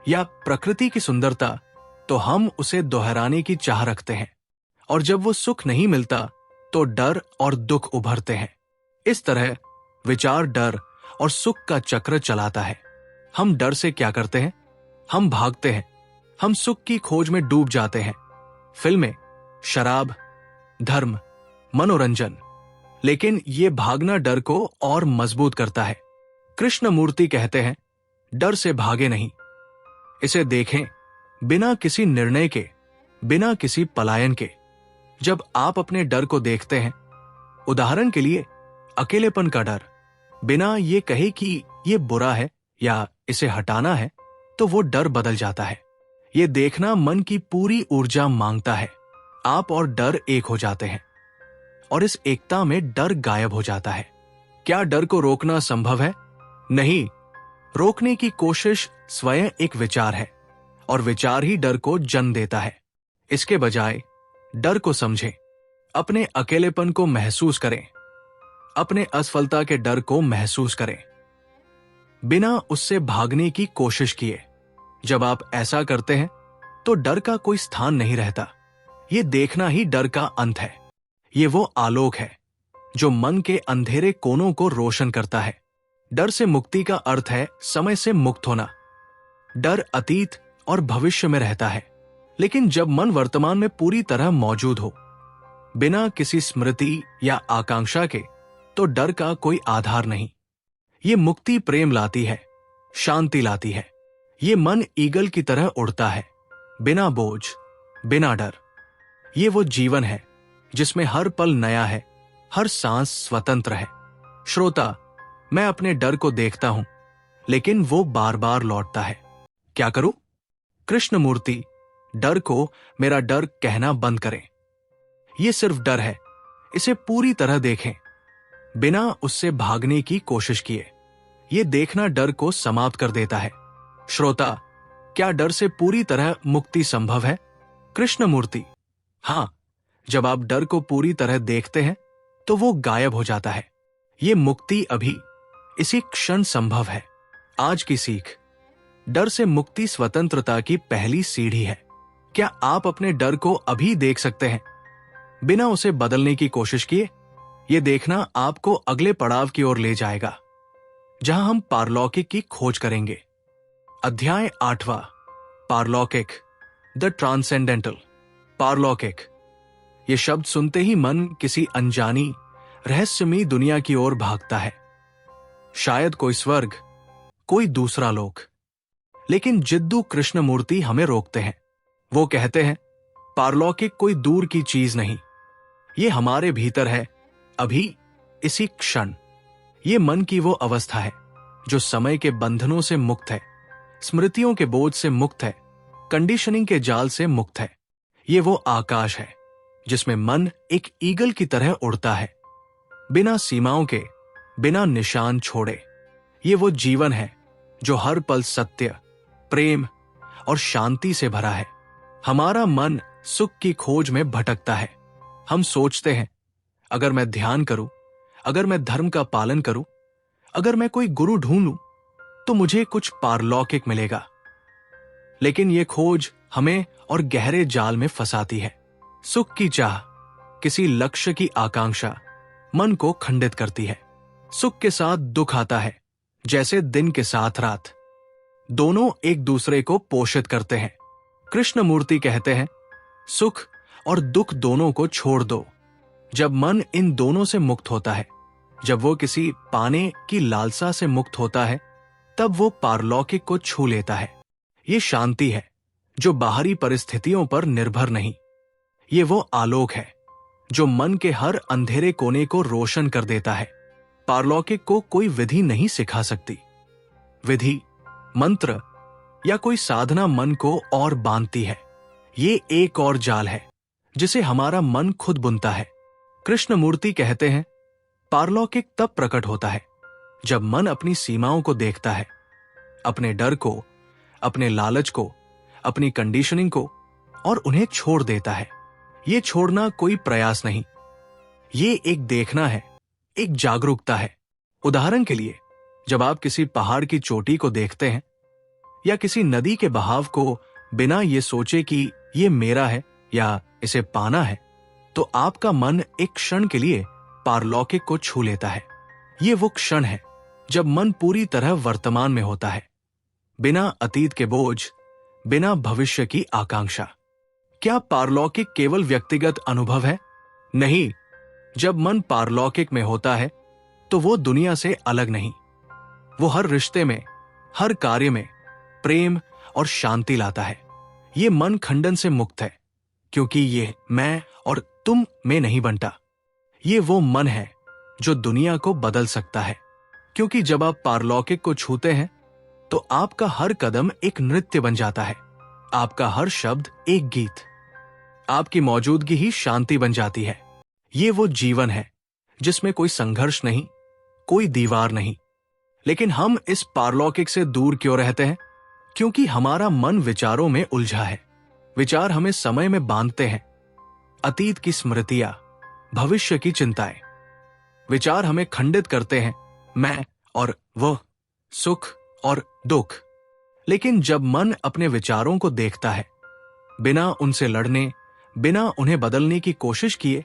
S1: या प्रकृति की सुंदरता, तो हम उसे दोहराने की चाह रखते हैं। और जब वो सुख नहीं मिलता तो डर और दुख उभरते हैं। इस तरह विचार डर और सुख का चक्र चलाता है। हम डर से क्या करते हैं? हम भागते हैं। हम सुख की खोज में डूब जाते हैं। फिल्में, शराब, धर्म, मनोरंजन। लेकिन ये भागना डर को और मजबूत करता है। कृष्णमूर्ति कहते हैं, डर से भागे नहीं, इसे देखें बिना किसी निर्णय के, बिना किसी पलायन के। जब आप अपने डर को देखते हैं, उदाहरण के लिए अकेलेपन का डर, बिना ये कहे कि ये बुरा है या इसे हटाना है, तो वो डर बदल जाता है। ये देखना मन की पूरी ऊर्जा मांगता है। आप और डर एक हो जाते हैं और इस एकता में डर गायब हो जाता है। क्या डर को रोकना संभव है? नहीं। रोकने की कोशिश स्वयं एक विचार है और विचार ही डर को जन्म देता है। इसके बजाय डर को समझें, अपने अकेलेपन को महसूस करें, अपने असफलता के डर को महसूस करें, बिना उससे भागने की कोशिश किए। जब आप ऐसा करते हैं तो डर का कोई स्थान नहीं रहता। ये देखना ही डर का अंत है। ये वो आलोक है जो मन के अंधेरे कोनों को रोशन करता है। डर से मुक्ति का अर्थ है समय से मुक्त होना। डर अतीत और भविष्य में रहता है, लेकिन जब मन वर्तमान में पूरी तरह मौजूद हो, बिना किसी स्मृति या आकांक्षा के, तो डर का कोई आधार नहीं। ये मुक्ति प्रेम लाती है, शांति लाती है। ये मन ईगल की तरह उड़ता है, बिना बोझ, बिना डर। ये वो जीवन है जिसमें हर पल नया है, हर सांस स्वतंत्र है। श्रोता, मैं अपने डर को देखता हूं, लेकिन वो बार बार लौटता है। क्या करूं? कृष्णमूर्ति, डर को मेरा डर कहना बंद करें। ये सिर्फ डर है, इसे पूरी तरह देखें, बिना उससे भागने की कोशिश किए। ये देखना डर को समाप्त कर देता है। श्रोता, क्या डर से पूरी तरह मुक्ति संभव है? कृष्णमूर्ति, हां। जब आप डर को पूरी तरह देखते हैं तो वो गायब हो जाता है। ये मुक्ति अभी, इसी क्षण संभव है। आज की सीख, डर से मुक्ति स्वतंत्रता की पहली सीढ़ी है। क्या आप अपने डर को अभी देख सकते हैं, बिना उसे बदलने की कोशिश किए? ये देखना आपको अगले पड़ाव की ओर ले जाएगा, जहां हम पारलौकिक की खोज करेंगे। अध्याय 8वां, पारलौकिक, द ट्रांसेंडेंटल। पारलौकिक, ये शब्द सुनते ही मन किसी अनजानी, रहस्यमयी दुनिया की ओर भागता है। शायद कोई स्वर्ग, कोई दूसरा लोक। लेकिन जिद्दू कृष्णमूर्ति हमें रोकते हैं। वो कहते हैं, पारलौकिक कोई दूर की चीज नहीं, ये हमारे भीतर है, अभी, इसी क्षण। ये मन की वो अवस्था है जो समय के बंधनों से मुक्त है, स्मृतियों के बोझ से मुक्त है, कंडीशनिंग के जाल से मुक्त है। ये वो आकाश है जिसमें मन एक ईगल की तरह उड़ता है, बिना सीमाओं के, बिना निशान छोड़े। ये वो जीवन है जो हर पल सत्य, प्रेम और शांति से भरा है। हमारा मन सुख की खोज में भटकता है। हम सोचते हैं, अगर मैं ध्यान करूं, अगर मैं धर्म का पालन करूं, अगर मैं कोई गुरु ढूंढूं, तो मुझे कुछ पारलौकिक मिलेगा। लेकिन यह खोज हमें और गहरे जाल में फंसाती है। सुख की चाह, किसी लक्ष्य की आकांक्षा मन को खंडित करती है। सुख के साथ दुख आता है, जैसे दिन के साथ रात। दोनों एक दूसरे को पोषित करते हैं। कृष्णमूर्ति कहते हैं, सुख और दुख दोनों को छोड़ दो। जब मन इन दोनों से मुक्त होता है, जब वो किसी पाने की लालसा से मुक्त होता है, तब वो पारलौकिक को छू लेता है। ये शांति है जो बाहरी परिस्थितियों पर निर्भर नहीं। ये वो आलोक है जो मन के हर अंधेरे कोने को रोशन कर देता है। पारलौकिक को कोई विधि नहीं सिखा सकती। विधि, मंत्र या कोई साधना मन को और बांधती है। ये एक और जाल है जिसे हमारा मन खुद बुनता है। कृष्णमूर्ति कहते हैं, पारलौकिक तब प्रकट होता है जब मन अपनी सीमाओं को देखता है, अपने डर को, अपने लालच को, अपनी कंडीशनिंग को, और उन्हें छोड़ देता है। ये छोड़ना कोई प्रयास नहीं, ये एक देखना है, एक जागरूकता है। उदाहरण के लिए, जब आप किसी पहाड़ की चोटी को देखते हैं या किसी नदी के बहाव को बिना ये सोचे कि ये मेरा है या इसे पाना है, तो आपका मन एक क्षण के लिए पारलौकिक को छू लेता है। ये वो क्षण है जब मन पूरी तरह वर्तमान में होता है, बिना अतीत के बोझ, बिना भविष्य की आकांक्षा। क्या पारलौकिक केवल व्यक्तिगत अनुभव है? नहीं। जब मन पारलौकिक में होता है तो वो दुनिया से अलग नहीं। वो हर रिश्ते में, हर कार्य में प्रेम और शांति लाता है। ये मन खंडन से मुक्त है, क्योंकि ये मैं और तुम में नहीं बनता। ये वो मन है जो दुनिया को बदल सकता है, क्योंकि जब आप पारलौकिक को छूते हैं तो आपका हर कदम एक नृत्य बन जाता है, आपका हर शब्द एक गीत, आपकी मौजूदगी ही शांति बन जाती है। ये वो जीवन है जिसमें कोई संघर्ष नहीं, कोई दीवार नहीं। लेकिन हम इस पारलौकिक से दूर क्यों रहते हैं? क्योंकि हमारा मन विचारों में उलझा है। विचार हमें समय में बांधते हैं, अतीत की स्मृतियां, भविष्य की चिंताएं। विचार हमें खंडित करते हैं, मैं और वह, सुख और दुख। लेकिन जब मन अपने विचारों को देखता है, बिना उनसे लड़ने, बिना उन्हें बदलने की कोशिश किए,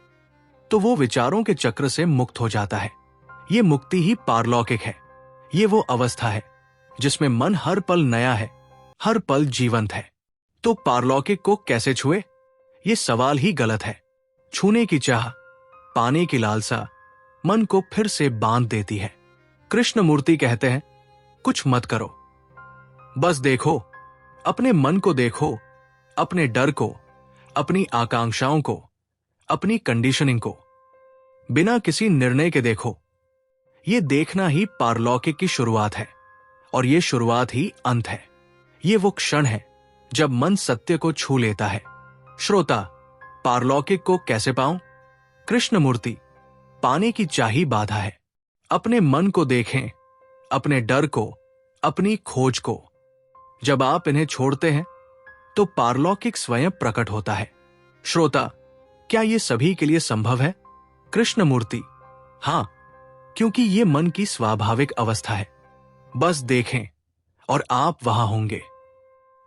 S1: तो वो विचारों के चक्र से मुक्त हो जाता है। ये मुक्ति ही पारलौकिक है। ये वो अवस्था है जिसमें मन हर पल नया है, हर पल जीवंत है। तो पारलौकिक को कैसे छुए? ये सवाल ही गलत है। छूने की चाह, पाने की लालसा मन को फिर से बांध देती है। कृष्णमूर्ति कहते हैं, कुछ मत करो, बस देखो, अपने मन को देखो, अपने डर को, अपनी आकांक्षाओं को, अपनी कंडीशनिंग को बिना किसी निर्णय के देखो। ये देखना ही पारलौकिक की शुरुआत है, और ये शुरुआत ही अंत है। ये वो क्षण है जब मन सत्य को छू लेता है। श्रोता, पारलौकिक को कैसे पाऊं? कृष्णमूर्ति, पाने की चाही बाधा है। अपने मन को देखें, अपने डर को, अपनी खोज को। जब आप इन्हें छोड़ते हैं तो पारलौकिक स्वयं प्रकट होता है। श्रोता, क्या ये सभी के लिए संभव है? कृष्णमूर्ति, हां, क्योंकि ये मन की स्वाभाविक अवस्था है। बस देखें और आप वहां होंगे।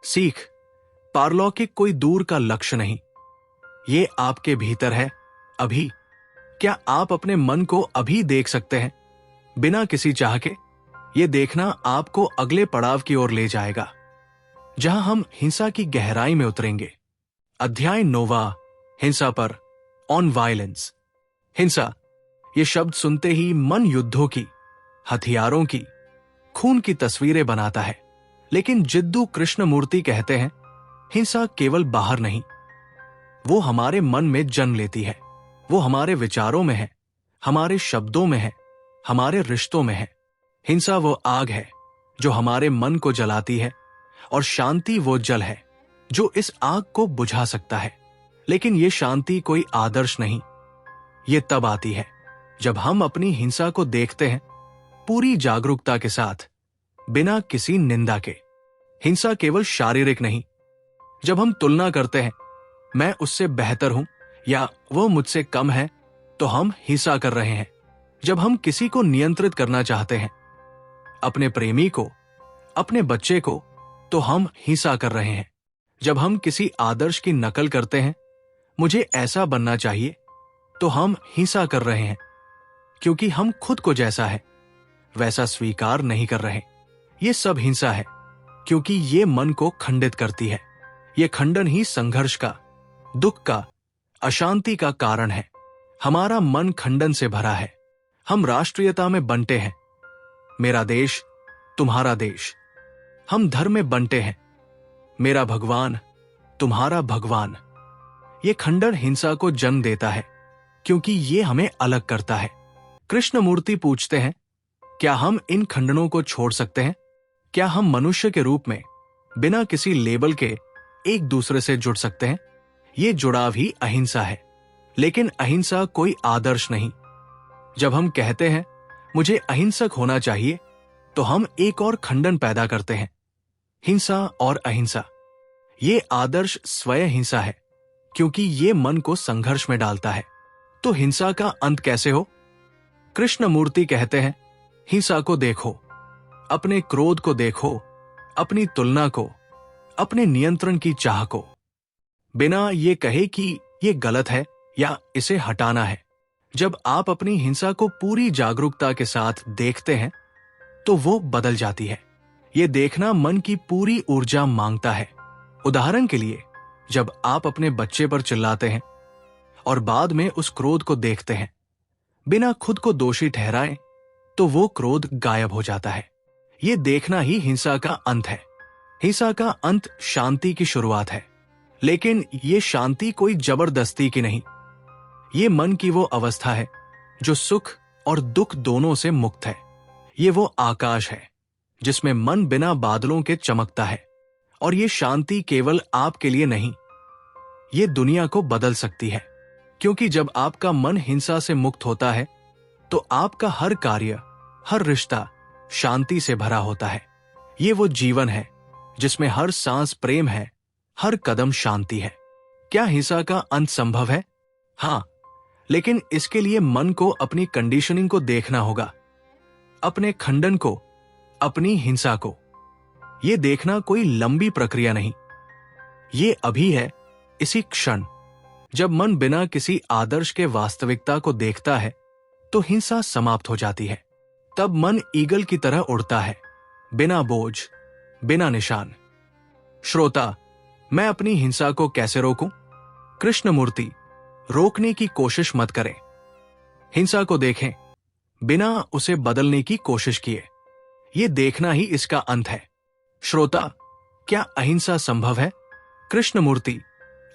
S1: सीख, पारलौकिक कोई दूर का लक्ष्य नहीं, ये आपके भीतर है, अभी। क्या आप अपने मन को अभी देख सकते हैं, बिना किसी चाह के? ये देखना आपको अगले पड़ाव की ओर ले जाएगा, जहां हम हिंसा की गहराई में उतरेंगे। अध्याय 9वां, हिंसा पर, ऑन वायलेंस। हिंसा, ये शब्द सुनते ही मन युद्धों की, हथियारों की, खून की तस्वीरें बनाता है। लेकिन जिद्दू कृष्णमूर्ति कहते हैं, हिंसा केवल बाहर नहीं, वो हमारे मन में जन्म लेती है। वो हमारे विचारों में है, हमारे शब्दों में है, हमारे रिश्तों में है। हिंसा वो आग है जो हमारे मन को जलाती है, और शांति वो जल है जो इस आग को बुझा सकता है। लेकिन ये शांति कोई आदर्श नहीं, ये तब आती है जब हम अपनी हिंसा को देखते हैं पूरी जागरूकता के साथ, बिना किसी निंदा के। हिंसा केवल शारीरिक नहीं, जब हम तुलना करते हैं, मैं उससे बेहतर हूं या वो मुझसे कम है, तो हम हिंसा कर रहे हैं। जब हम किसी को नियंत्रित करना चाहते हैं, अपने प्रेमी को, अपने बच्चे को, तो हम हिंसा कर रहे हैं। जब हम किसी आदर्श की नकल करते हैं, मुझे ऐसा बनना चाहिए, तो हम हिंसा कर रहे हैं, क्योंकि हम खुद को जैसा है वैसा स्वीकार नहीं कर रहे। ये सब हिंसा है, क्योंकि ये मन को खंडित करती है। ये खंडन ही संघर्ष का, दुख का, अशांति का कारण है। हमारा मन खंडन से भरा है। हम राष्ट्रीयता में बंटे हैं, मेरा देश, तुम्हारा देश। हम धर्म में बंटे हैं, मेरा भगवान, तुम्हारा भगवान। ये खंडन हिंसा को जन्म देता है, क्योंकि ये हमें अलग करता है। कृष्णमूर्ति पूछते हैं, क्या हम इन खंडनों को छोड़ सकते हैं? क्या हम मनुष्य के रूप में बिना किसी लेबल के एक दूसरे से जुड़ सकते हैं? ये जुड़ाव ही अहिंसा है। लेकिन अहिंसा कोई आदर्श नहीं। जब हम कहते हैं मुझे अहिंसक होना चाहिए, तो हम एक और खंडन पैदा करते हैं, हिंसा और अहिंसा। ये आदर्श स्वयं हिंसा है, क्योंकि ये मन को संघर्ष में डालता है। तो हिंसा का अंत कैसे हो? कृष्णमूर्ति कहते हैं, हिंसा को देखो, अपने क्रोध को देखो, अपनी तुलना को, अपने नियंत्रण की चाह को, बिना ये कहे कि ये गलत है या इसे हटाना है। जब आप अपनी हिंसा को पूरी जागरूकता के साथ देखते हैं, तो वो बदल जाती है। ये देखना मन की पूरी ऊर्जा मांगता है। उदाहरण के लिए, जब आप अपने बच्चे पर चिल्लाते हैं और बाद में उस क्रोध को देखते हैं, बिना खुद को दोषी ठहराए, तो वो क्रोध गायब हो जाता है। ये देखना ही हिंसा का अंत है। हिंसा का अंत शांति की शुरुआत है, लेकिन ये शांति कोई जबरदस्ती की नहीं। ये मन की वो अवस्था है जो सुख और दुख दोनों से मुक्त है। ये वो आकाश है जिसमें मन बिना बादलों के चमकता है। और ये शांति केवल आपके लिए नहीं, ये दुनिया को बदल सकती है। क्योंकि जब आपका मन हिंसा से मुक्त होता है, तो आपका हर कार्य, हर रिश्ता शांति से भरा होता है। ये वो जीवन है जिसमें हर सांस प्रेम है, हर कदम शांति है। क्या हिंसा का अंत संभव है? हाँ, लेकिन इसके लिए मन को अपनी कंडीशनिंग को देखना होगा, अपने खंडन को, अपनी हिंसा को। ये देखना कोई लंबी प्रक्रिया नहीं, ये अभी है, इसी क्षण। जब मन बिना किसी आदर्श के वास्तविकता को देखता है, तो हिंसा समाप्त हो जाती है। तब मन ईगल की तरह उड़ता है, बिना बोझ, बिना निशान। श्रोता, मैं अपनी हिंसा को कैसे रोकूं? कृष्णमूर्ति, रोकने की कोशिश मत करें। हिंसा को देखें, बिना उसे बदलने की कोशिश किए। ये देखना ही इसका अंत है। श्रोता, क्या अहिंसा संभव है? कृष्णमूर्ति,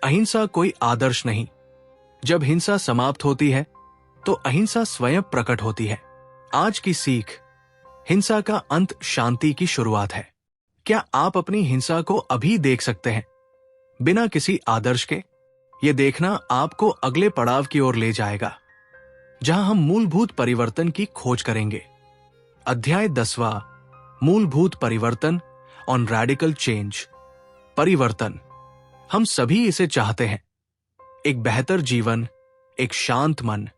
S1: अहिंसा कोई आदर्श नहीं। जब हिंसा समाप्त होती है, तो अहिंसा स्वयं प्रकट होती है। आज की सीख, हिंसा का अंत शांति की शुरुआत है। क्या आप अपनी हिंसा को अभी देख सकते हैं, बिना किसी आदर्श के? ये देखना आपको अगले पड़ाव की ओर ले जाएगा, जहां हम मूलभूत परिवर्तन की खोज करेंगे। अध्याय 10वां, मूलभूत परिवर्तन, ऑन रेडिकल चेंज। परिवर्तन, हम सभी इसे चाहते हैं। एक बेहतर जीवन, एक शांत मन,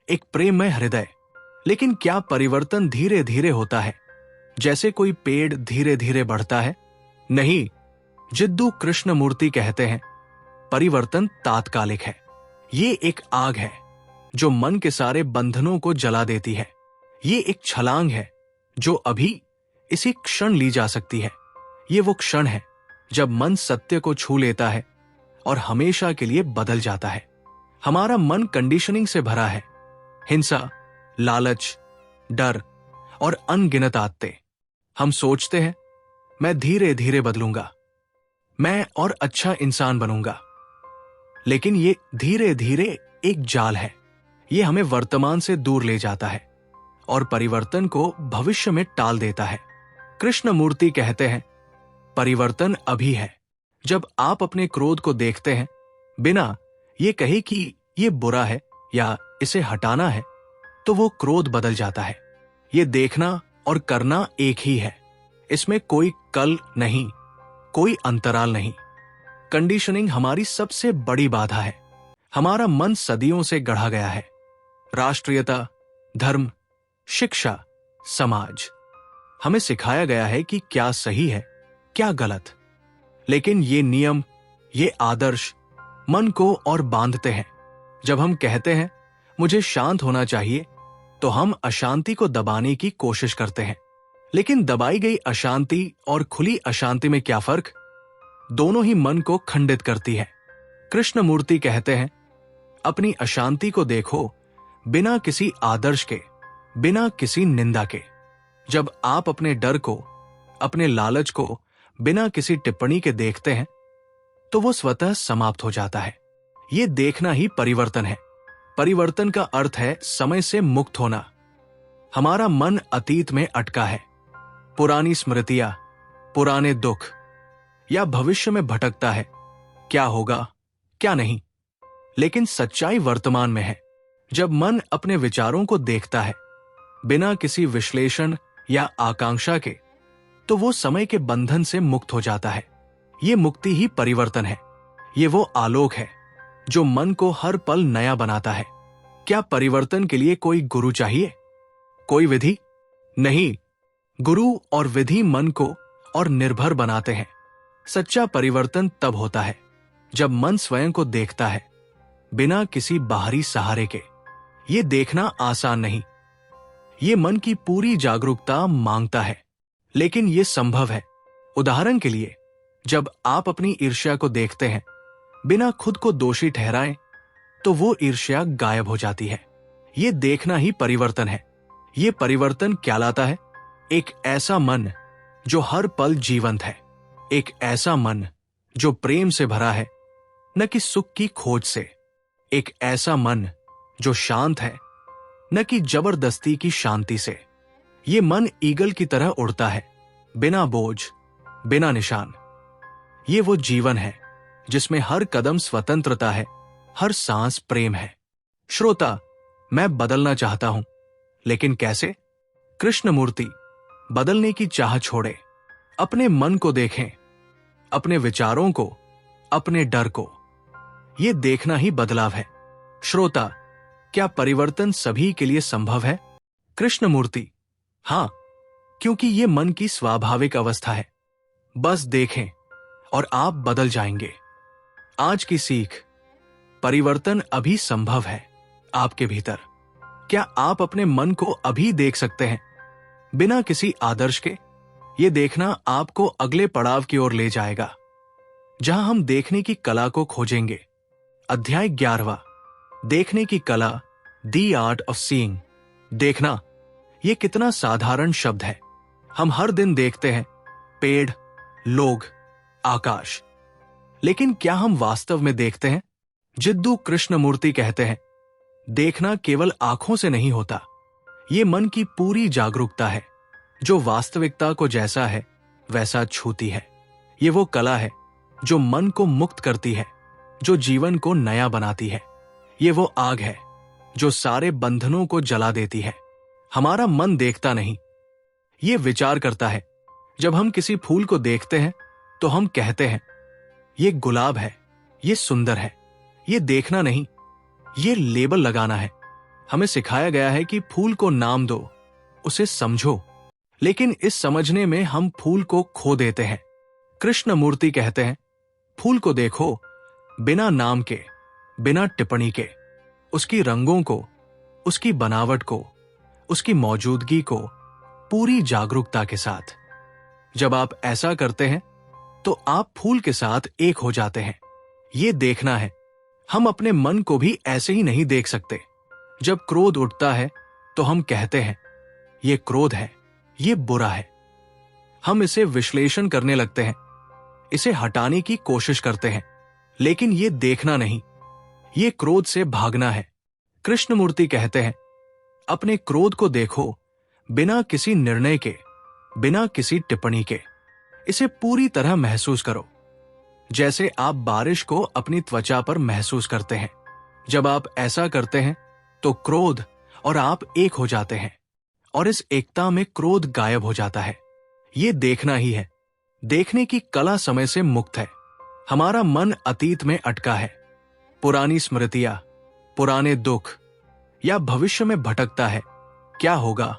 S1: एक प्रेममय हृदय। लेकिन क्या परिवर्तन धीरे धीरे होता है, जैसे कोई पेड़ धीरे धीरे बढ़ता है? नहीं। जिद्दू कृष्णमूर्ति कहते हैं, परिवर्तन तात्कालिक है। ये एक आग है जो मन के सारे बंधनों को जला देती है। ये एक छलांग है जो अभी इसी क्षण ली जा सकती है। ये वो क्षण है जब मन सत्य को छू लेता है और हमेशा के लिए बदल जाता है। हमारा मन कंडीशनिंग से भरा है, हिंसा, लालच, डर और अनगिनत आदतें। हम सोचते हैं, मैं धीरे धीरे बदलूंगा, मैं और अच्छा इंसान बनूंगा। लेकिन ये धीरे धीरे एक जाल है। ये हमें वर्तमान से दूर ले जाता है और परिवर्तन को भविष्य में टाल देता है। कृष्णमूर्ति कहते हैं, परिवर्तन अभी है। जब आप अपने क्रोध को देखते हैं बिना ये कहे कि ये बुरा है या इसे हटाना है, तो वो क्रोध बदल जाता है। ये देखना और करना एक ही है। इसमें कोई कल नहीं, कोई अंतराल नहीं। कंडीशनिंग हमारी सबसे बड़ी बाधा है। हमारा मन सदियों से गढ़ा गया है। राष्ट्रीयता, धर्म, शिक्षा, समाज, हमें सिखाया गया है कि क्या सही है, क्या गलत। लेकिन ये नियम, ये आदर्श मन को और बांधते हैं। जब हम कहते हैं मुझे शांत होना चाहिए, तो हम अशांति को दबाने की कोशिश करते हैं। लेकिन दबाई गई अशांति और खुली अशांति में क्या फर्क? दोनों ही मन को खंडित करती है। कृष्णमूर्ति कहते हैं, अपनी अशांति को देखो बिना किसी आदर्श के, बिना किसी निंदा के। जब आप अपने डर को, अपने लालच को बिना किसी टिप्पणी के देखते हैं, तो वो स्वतः समाप्त हो जाता है। ये देखना ही परिवर्तन है। परिवर्तन का अर्थ है समय से मुक्त होना। हमारा मन अतीत में अटका है। पुरानी स्मृतियां, पुराने दुख या भविष्य में भटकता है, क्या होगा, क्या नहीं। लेकिन सच्चाई वर्तमान में है। जब मन अपने विचारों को देखता है बिना किसी विश्लेषण या आकांक्षा के, तो वो समय के बंधन से मुक्त हो जाता है। ये मुक्ति ही परिवर्तन है। ये वो आलोक है जो मन को हर पल नया बनाता है। क्या परिवर्तन के लिए कोई गुरु चाहिए, कोई विधि? नहीं, गुरु और विधि मन को और निर्भर बनाते हैं। सच्चा परिवर्तन तब होता है जब मन स्वयं को देखता है बिना किसी बाहरी सहारे के। ये देखना आसान नहीं, ये मन की पूरी जागरूकता मांगता है, लेकिन ये संभव है। उदाहरण के लिए, जब आप अपनी ईर्ष्या को देखते हैं बिना खुद को दोषी ठहराएं, तो वो ईर्ष्या गायब हो जाती है। ये देखना ही परिवर्तन है। ये परिवर्तन क्या लाता है? एक ऐसा मन जो हर पल जीवंत है, एक ऐसा मन जो प्रेम से भरा है, न कि सुख की खोज से, एक ऐसा मन जो शांत है, न कि जबरदस्ती की शांति से। ये मन ईगल की तरह उड़ता है, बिना बोझ, बिना निशान। ये वो जीवन है जिसमें हर कदम स्वतंत्रता है, हर सांस प्रेम है। श्रोता, मैं बदलना चाहता हूं, लेकिन कैसे? कृष्णमूर्ति बदलने की चाह छोड़े, अपने मन को देखें, अपने विचारों को, अपने डर को। यह देखना ही बदलाव है। श्रोता, क्या परिवर्तन सभी के लिए संभव है? कृष्णमूर्ति, हां, क्योंकि यह मन की स्वाभाविक अवस्था है। बस देखें और आप बदल जाएंगे। आज की सीख, परिवर्तन अभी संभव है आपके भीतर। क्या आप अपने मन को अभी देख सकते हैं बिना किसी आदर्श के? ये देखना आपको अगले पड़ाव की ओर ले जाएगा, जहां हम देखने की कला को खोजेंगे। अध्याय 11, देखने की कला, द आर्ट ऑफ सीइंग। देखना, ये कितना साधारण शब्द है। हम हर दिन देखते हैं पेड़, लोग, आकाश, लेकिन क्या हम वास्तव में देखते हैं? जिद्दू कृष्णमूर्ति कहते हैं, देखना केवल आंखों से नहीं होता, ये मन की पूरी जागरूकता है जो वास्तविकता को जैसा है वैसा छूती है। ये वो कला है जो मन को मुक्त करती है, जो जीवन को नया बनाती है। ये वो आग है जो सारे बंधनों को जला देती है। हमारा मन देखता नहीं, ये विचार करता है। जब हम किसी फूल को देखते हैं तो हम कहते हैं, ये गुलाब है, ये सुंदर है। ये देखना नहीं, ये लेबल लगाना है। हमें सिखाया गया है कि फूल को नाम दो, उसे समझो, लेकिन इस समझने में हम फूल को खो देते हैं। कृष्णमूर्ति कहते हैं, फूल को देखो बिना नाम के, बिना टिप्पणी के, उसकी रंगों को, उसकी बनावट को, उसकी मौजूदगी को पूरी जागरूकता के साथ। जब आप ऐसा करते हैं तो आप फूल के साथ एक हो जाते हैं। ये देखना है। हम अपने मन को भी ऐसे ही नहीं देख सकते। जब क्रोध उठता है तो हम कहते हैं, ये क्रोध है, ये बुरा है। हम इसे विश्लेषण करने लगते हैं, इसे हटाने की कोशिश करते हैं, लेकिन ये देखना नहीं, ये क्रोध से भागना है। कृष्णमूर्ति कहते हैं, अपने क्रोध को देखो, बिना किसी निर्णय के, बिना किसी टिप्पणी के। इसे पूरी तरह महसूस करो, जैसे आप बारिश को अपनी त्वचा पर महसूस करते हैं। जब आप ऐसा करते हैं तो क्रोध और आप एक हो जाते हैं, और इस एकता में क्रोध गायब हो जाता है। ये देखना ही है। देखने की कला समय से मुक्त है। हमारा मन अतीत में अटका है, पुरानी स्मृतियां, पुराने दुख या भविष्य में भटकता है, क्या होगा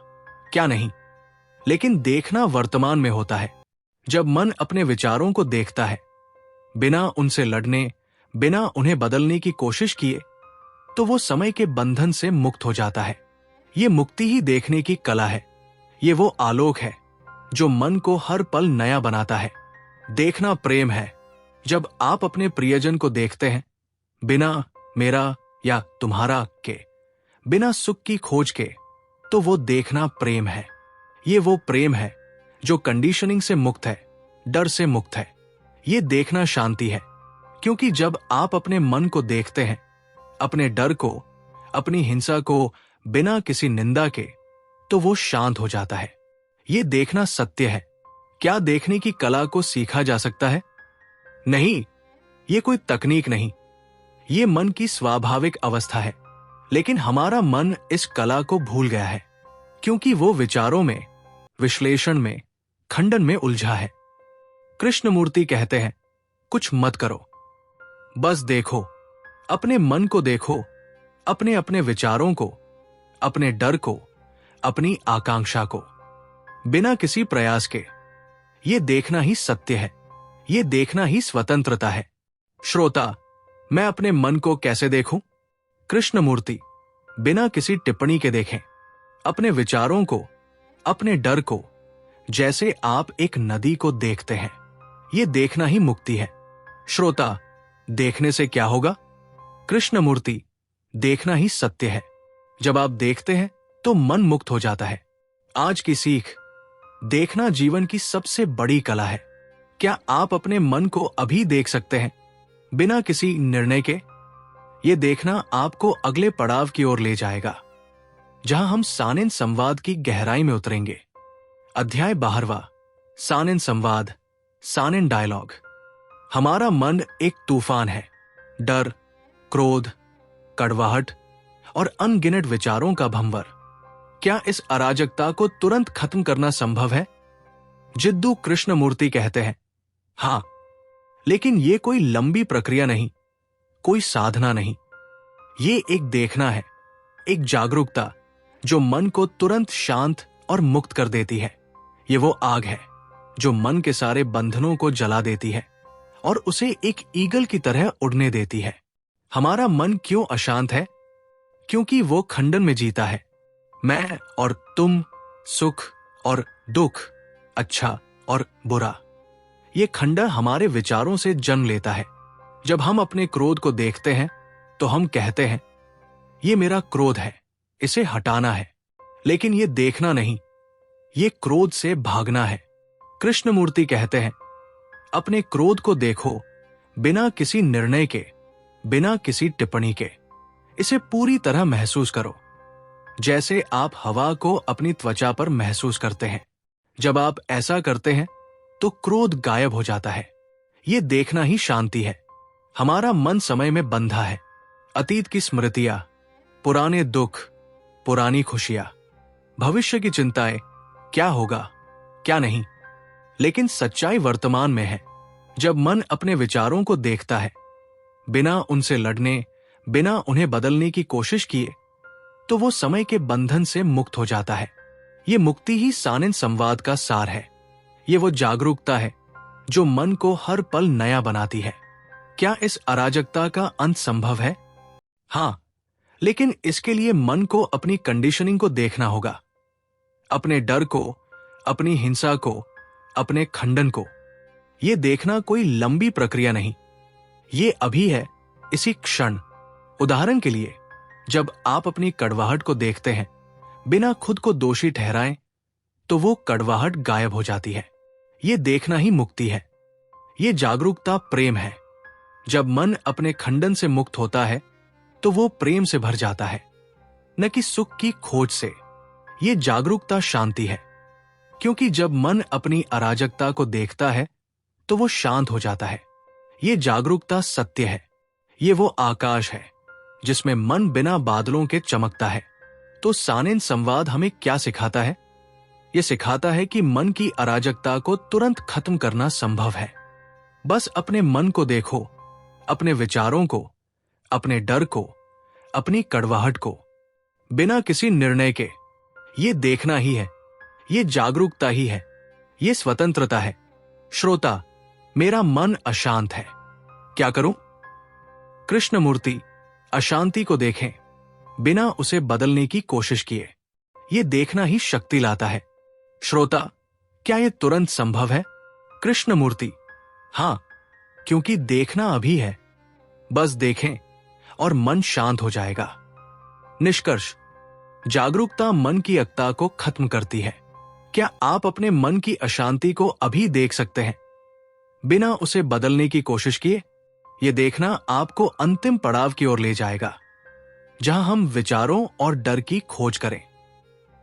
S1: क्या नहीं। लेकिन देखना वर्तमान में होता है। जब मन अपने विचारों को देखता है, बिना उनसे लड़ने, बिना उन्हें बदलने की कोशिश किए, तो वो समय के बंधन से मुक्त हो जाता है। ये मुक्ति ही देखने की कला है। ये वो आलोक है जो मन को हर पल नया बनाता है। देखना प्रेम है। जब आप अपने प्रियजन को देखते हैं, बिना मेरा या तुम्हारा के, बिना सुख की खोज के, तो वो देखना प्रेम है। ये वो प्रेम है जो कंडीशनिंग से मुक्त है, डर से मुक्त है। ये देखना शांति है, क्योंकि जब आप अपने मन को देखते हैं, अपने डर को, अपनी हिंसा को, बिना किसी निंदा के, तो वो शांत हो जाता है। ये देखना सत्य है। क्या देखने की कला को सीखा जा सकता है? नहीं, ये कोई तकनीक नहीं। ये मन की स्वाभाविक अवस्था है। लेकिन हमारा मन इस कला को भूल गया है, क्योंकि वो विचारों में, विश्लेषण में, खंडन में उलझा है। कृष्णमूर्ति कहते हैं, कुछ मत करो, बस देखो। अपने मन को देखो, अपने अपने विचारों को, अपने डर को, अपनी आकांक्षा को, बिना किसी प्रयास के। ये देखना ही सत्य है। ये देखना ही स्वतंत्रता है। श्रोता, मैं अपने मन को कैसे देखूं? कृष्णमूर्ति, बिना किसी टिप्पणी के देखें। अपने विचारों को, अपने डर को, जैसे आप एक नदी को देखते हैं। ये देखना ही मुक्ति है। श्रोता, देखने से क्या होगा? कृष्णमूर्ति, देखना ही सत्य है। जब आप देखते हैं तो मन मुक्त हो जाता है। आज की सीख, देखना जीवन की सबसे बड़ी कला है। क्या आप अपने मन को अभी देख सकते हैं, बिना किसी निर्णय के? ये देखना आपको अगले पड़ाव की ओर ले जाएगा, जहां हम सानेन संवाद की गहराई में उतरेंगे। अध्याय 12वां, सानेन संवाद, सानेन डायलॉग। हमारा मन एक तूफान है। डर, क्रोध, कड़वाहट और अनगिनत विचारों का भंवर। क्या इस अराजकता को तुरंत खत्म करना संभव है? जिद्दू कृष्णमूर्ति कहते हैं, हां, लेकिन ये कोई लंबी प्रक्रिया नहीं, कोई साधना नहीं। ये एक देखना है, एक जागरूकता जो मन को तुरंत शांत और मुक्त कर देती है। ये वो आग है जो मन के सारे बंधनों को जला देती है और उसे एक ईगल की तरह उड़ने देती है। हमारा मन क्यों अशांत है? क्योंकि वो खंडन में जीता है। मैं और तुम, सुख और दुख, अच्छा और बुरा। ये खंडन हमारे विचारों से जन्म लेता है। जब हम अपने क्रोध को देखते हैं तो हम कहते हैं, ये मेरा क्रोध है, इसे हटाना है। लेकिन ये देखना नहीं, ये क्रोध से भागना है। कृष्णमूर्ति कहते हैं, अपने क्रोध को देखो, बिना किसी निर्णय के, बिना किसी टिप्पणी के। इसे पूरी तरह महसूस करो, जैसे आप हवा को अपनी त्वचा पर महसूस करते हैं। जब आप ऐसा करते हैं तो क्रोध गायब हो जाता है। ये देखना ही शांति है। हमारा मन समय में बंधा है। अतीत की स्मृतियां, पुराने दुख, पुरानी खुशियां, भविष्य की चिंताएं, क्या होगा क्या नहीं। लेकिन सच्चाई वर्तमान में है। जब मन अपने विचारों को देखता है, बिना उनसे लड़ने, बिना उन्हें बदलने की कोशिश किए, तो वो समय के बंधन से मुक्त हो जाता है। ये मुक्ति ही सानेन संवाद का सार है। ये वो जागरूकता है जो मन को हर पल नया बनाती है। क्या इस अराजकता का अंत संभव है? हां, लेकिन इसके लिए मन को अपनी कंडीशनिंग को देखना होगा, अपने डर को, अपनी हिंसा को, अपने खंडन को। यह देखना कोई लंबी प्रक्रिया नहीं, ये अभी है, इसी क्षण। उदाहरण के लिए, जब आप अपनी कड़वाहट को देखते हैं बिना खुद को दोषी ठहराएं, तो वो कड़वाहट गायब हो जाती है। ये देखना ही मुक्ति है। ये जागरूकता प्रेम है। जब मन अपने खंडन से मुक्त होता है तो वो प्रेम से भर जाता है। न कि सुख की खोज से। ये जागरूकता शांति है, क्योंकि जब मन अपनी अराजकता को देखता है तो वो शांत हो जाता है। ये जागरूकता सत्य है। ये वो आकाश है जिसमें मन बिना बादलों के चमकता है। तो सानेन संवाद हमें क्या सिखाता है? ये सिखाता है कि मन की अराजकता को तुरंत खत्म करना संभव है। बस अपने मन को देखो, अपने विचारों को, अपने डर को, अपनी कड़वाहट को, बिना किसी निर्णय के। ये देखना ही है, ये जागरूकता ही है, ये स्वतंत्रता है। श्रोता, मेरा मन अशांत है, क्या करूं? कृष्णमूर्ति अशांति को देखें, बिना उसे बदलने की कोशिश किए। ये देखना ही शक्ति लाता है। श्रोता, क्या यह तुरंत संभव है? कृष्णमूर्ति, हां, क्योंकि देखना अभी है। बस देखें और मन शांत हो जाएगा। निष्कर्ष, जागरूकता मन की अक्ता को खत्म करती है। क्या आप अपने मन की अशांति को अभी देख सकते हैं, बिना उसे बदलने की कोशिश किए? यह देखना आपको अंतिम पड़ाव की ओर ले जाएगा, जहां हम विचारों और डर की खोज करें।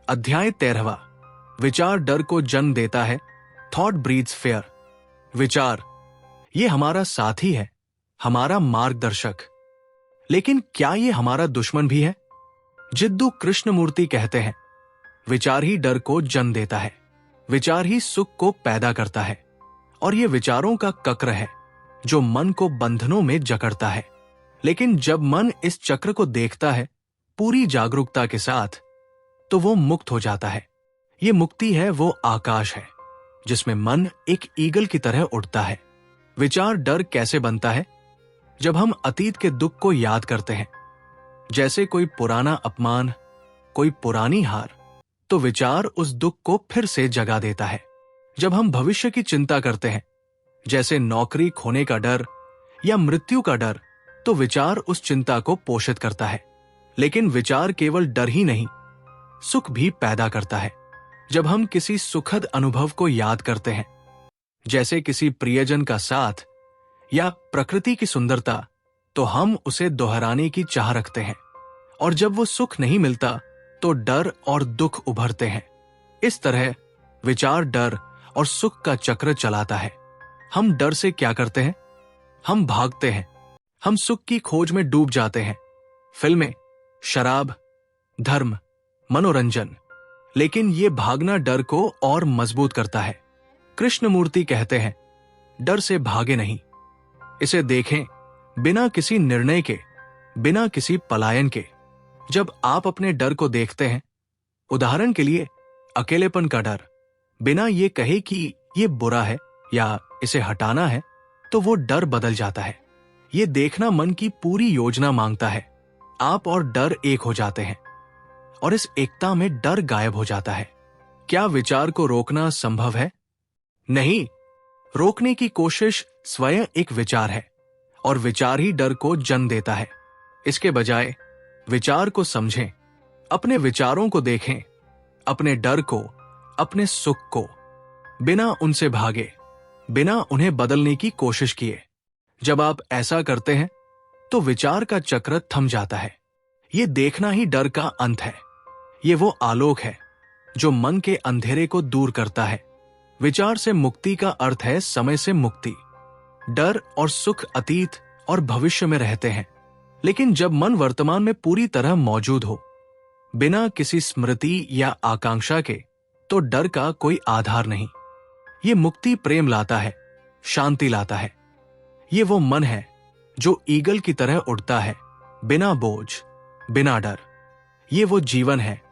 S1: अध्याय 13वां, विचार डर को जन्म देता है। Thought breeds fair. विचार, ये हमारा साथी है, हमारा मार्गदर्शक। लेकिन क्या ये हमारा दुश्मन भी है? जिद्दू कृष्णमूर्ति कहते हैं, विचार ही डर को जन्म देता है, विचार ही सुख को पैदा करता है, और ये विचारों का चक्र है जो मन को बंधनों में जकड़ता है। लेकिन जब मन इस चक्र को देखता है पूरी जागरूकता के साथ, तो वो मुक्त हो जाता है। ये मुक्ति है वो आकाश है जिसमें मन एक ईगल की तरह उड़ता है। विचार डर कैसे बनता है? जब हम अतीत के दुख को याद करते हैं, जैसे कोई पुराना अपमान, कोई पुरानी हार, तो विचार उस दुख को फिर से जगा देता है। जब हम भविष्य की चिंता करते हैं, जैसे नौकरी खोने का डर या मृत्यु का डर, तो विचार उस चिंता को पोषित करता है। लेकिन विचार केवल डर ही नहीं, सुख भी पैदा करता है। जब हम किसी सुखद अनुभव को याद करते हैं, जैसे किसी प्रियजन का साथ या प्रकृति की सुंदरता, तो हम उसे दोहराने की चाह रखते हैं। और जब वो सुख नहीं मिलता, तो डर और दुख उभरते हैं। इस तरह विचार डर और सुख का चक्र चलाता है। हम डर से क्या करते हैं? हम भागते हैं, हम सुख की खोज में डूब जाते हैं। फिल्में, शराब, धर्म, मनोरंजन। लेकिन ये भागना डर को और मजबूत करता है। कृष्णमूर्ति कहते हैं, डर से भागे नहीं, इसे देखें बिना किसी निर्णय के, बिना किसी पलायन के। जब आप अपने डर को देखते हैं, उदाहरण के लिए अकेलेपन का डर, बिना ये कहे कि ये बुरा है या इसे हटाना है, तो वो डर बदल जाता है। ये देखना मन की पूरी योजना मांगता है। आप और डर एक हो जाते हैं, और इस एकता में डर गायब हो जाता है। क्या विचार को रोकना संभव है? नहीं। रोकने की कोशिश स्वयं एक विचार है, और विचार ही डर को जन्म देता है। इसके बजाय विचार को समझें, अपने विचारों को देखें, अपने डर को, अपने सुख को, बिना उनसे भागे, बिना उन्हें बदलने की कोशिश किए। जब आप ऐसा करते हैं, तो विचार का चक्र थम जाता है। ये देखना ही डर का अंत है। ये वो आलोक है जो मन के अंधेरे को दूर करता है। विचार से मुक्ति का अर्थ है समय से मुक्ति। डर और सुख अतीत और भविष्य में रहते हैं, लेकिन जब मन वर्तमान में पूरी तरह मौजूद हो, बिना किसी स्मृति या आकांक्षा के, तो डर का कोई आधार नहीं। ये मुक्ति प्रेम लाता है, शांति लाता है। ये वो मन है जो ईगल की तरह उड़ता है, बिना बोझ, बिना डर। ये वो जीवन है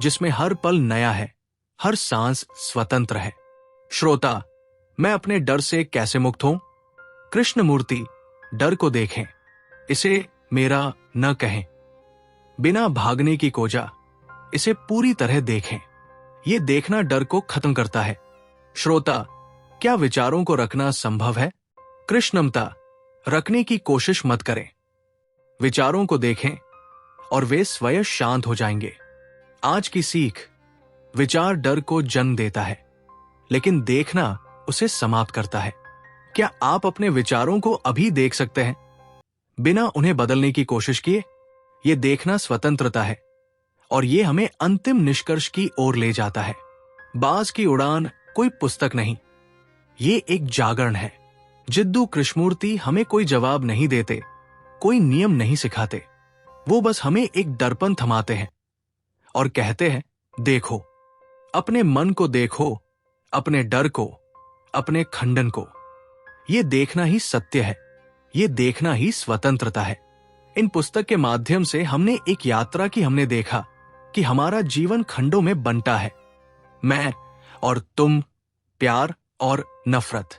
S1: जिसमें हर पल नया है, हर सांस स्वतंत्र है। श्रोता, मैं अपने डर से कैसे मुक्त हूं? कृष्णमूर्ति, डर को देखें, इसे मेरा न कहें। बिना भागने की कोजा, इसे पूरी तरह देखें। यह देखना डर को खत्म करता है। श्रोता, क्या विचारों को रखना संभव है? कृष्णमता, रखने की कोशिश मत करें। विचारों को देखें और वे स्वयं शांत हो जाएंगे। आज की सीख, विचार डर को जन्म देता है, लेकिन देखना उसे समाप्त करता है। क्या आप अपने विचारों को अभी देख सकते हैं, बिना उन्हें बदलने की कोशिश किए? यह देखना स्वतंत्रता है। और ये हमें अंतिम निष्कर्ष की ओर ले जाता है। बाज की उड़ान कोई पुस्तक नहीं, ये एक जागरण है। जिद्दू कृष्णमूर्ति हमें कोई जवाब नहीं देते, कोई नियम नहीं सिखाते। वो बस हमें एक दर्पण थमाते हैं और कहते हैं, देखो, अपने मन को देखो, अपने डर को, अपने खंडन को। ये देखना ही सत्य है, ये देखना ही स्वतंत्रता है। इन पुस्तक के माध्यम से हमने एक यात्रा की। हमने देखा कि हमारा जीवन खंडों में बंटा है, मैं और तुम, प्यार और नफरत,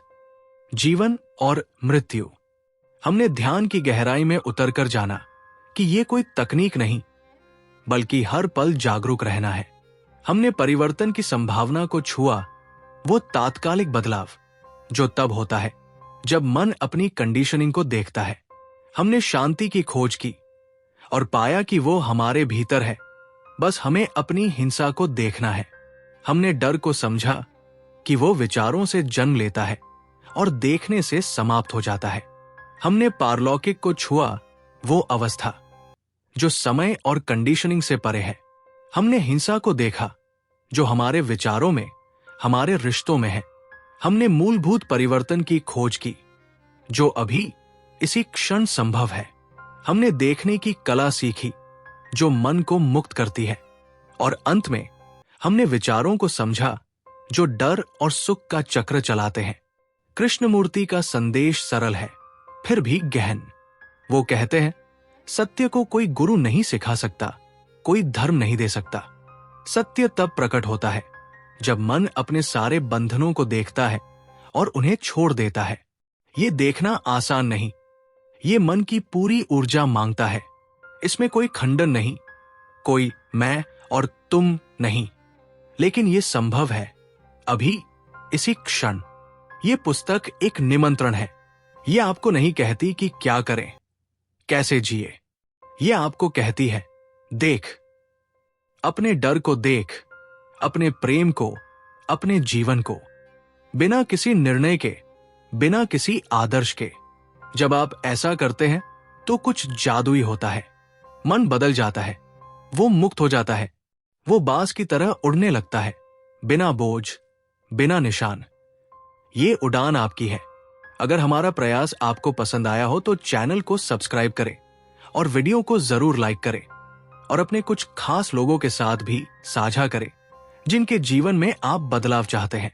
S1: जीवन और मृत्यु। हमने ध्यान की गहराई में उतरकर जाना कि ये कोई तकनीक नहीं, बल्कि हर पल जागरूक रहना है। हमने परिवर्तन की संभावना को छुआ, वो तात्कालिक बदलाव जो तब होता है जब मन अपनी कंडीशनिंग को देखता है। हमने शांति की खोज की और पाया कि वो हमारे भीतर है, बस हमें अपनी हिंसा को देखना है। हमने डर को समझा कि वो विचारों से जन्म लेता है और देखने से समाप्त हो जाता है। हमने पारलौकिक को छुआ, वो अवस्था जो समय और कंडीशनिंग से परे है। हमने हिंसा को देखा जो हमारे विचारों में, हमारे रिश्तों में है। हमने मूलभूत परिवर्तन की खोज की जो अभी इसी क्षण संभव है। हमने देखने की कला सीखी जो मन को मुक्त करती है। और अंत में हमने विचारों को समझा जो डर और सुख का चक्र चलाते हैं। कृष्णमूर्ति का संदेश सरल है, फिर भी गहन। वो कहते हैं, सत्य को कोई गुरु नहीं सिखा सकता, कोई धर्म नहीं दे सकता। सत्य तब प्रकट होता है जब मन अपने सारे बंधनों को देखता है और उन्हें छोड़ देता है। ये देखना आसान नहीं, ये मन की पूरी ऊर्जा मांगता है। इसमें कोई खंडन नहीं, कोई मैं और तुम नहीं, लेकिन ये संभव है अभी, इसी क्षण। ये पुस्तक एक निमंत्रण है। ये आपको नहीं कहती कि क्या करें, कैसे जिए। ये आपको कहती है, देख, अपने डर को देख, अपने प्रेम को, अपने जीवन को, बिना किसी निर्णय के, बिना किसी आदर्श के। जब आप ऐसा करते हैं तो कुछ जादुई होता है। मन बदल जाता है, वो मुक्त हो जाता है, वो बाज की तरह उड़ने लगता है, बिना बोझ, बिना निशान। ये उड़ान आपकी है। अगर हमारा प्रयास आपको पसंद आया हो तो चैनल को सब्सक्राइब करें और वीडियो को जरूर लाइक करें और अपने कुछ खास लोगों के साथ भी साझा करें जिनके जीवन में आप बदलाव चाहते हैं।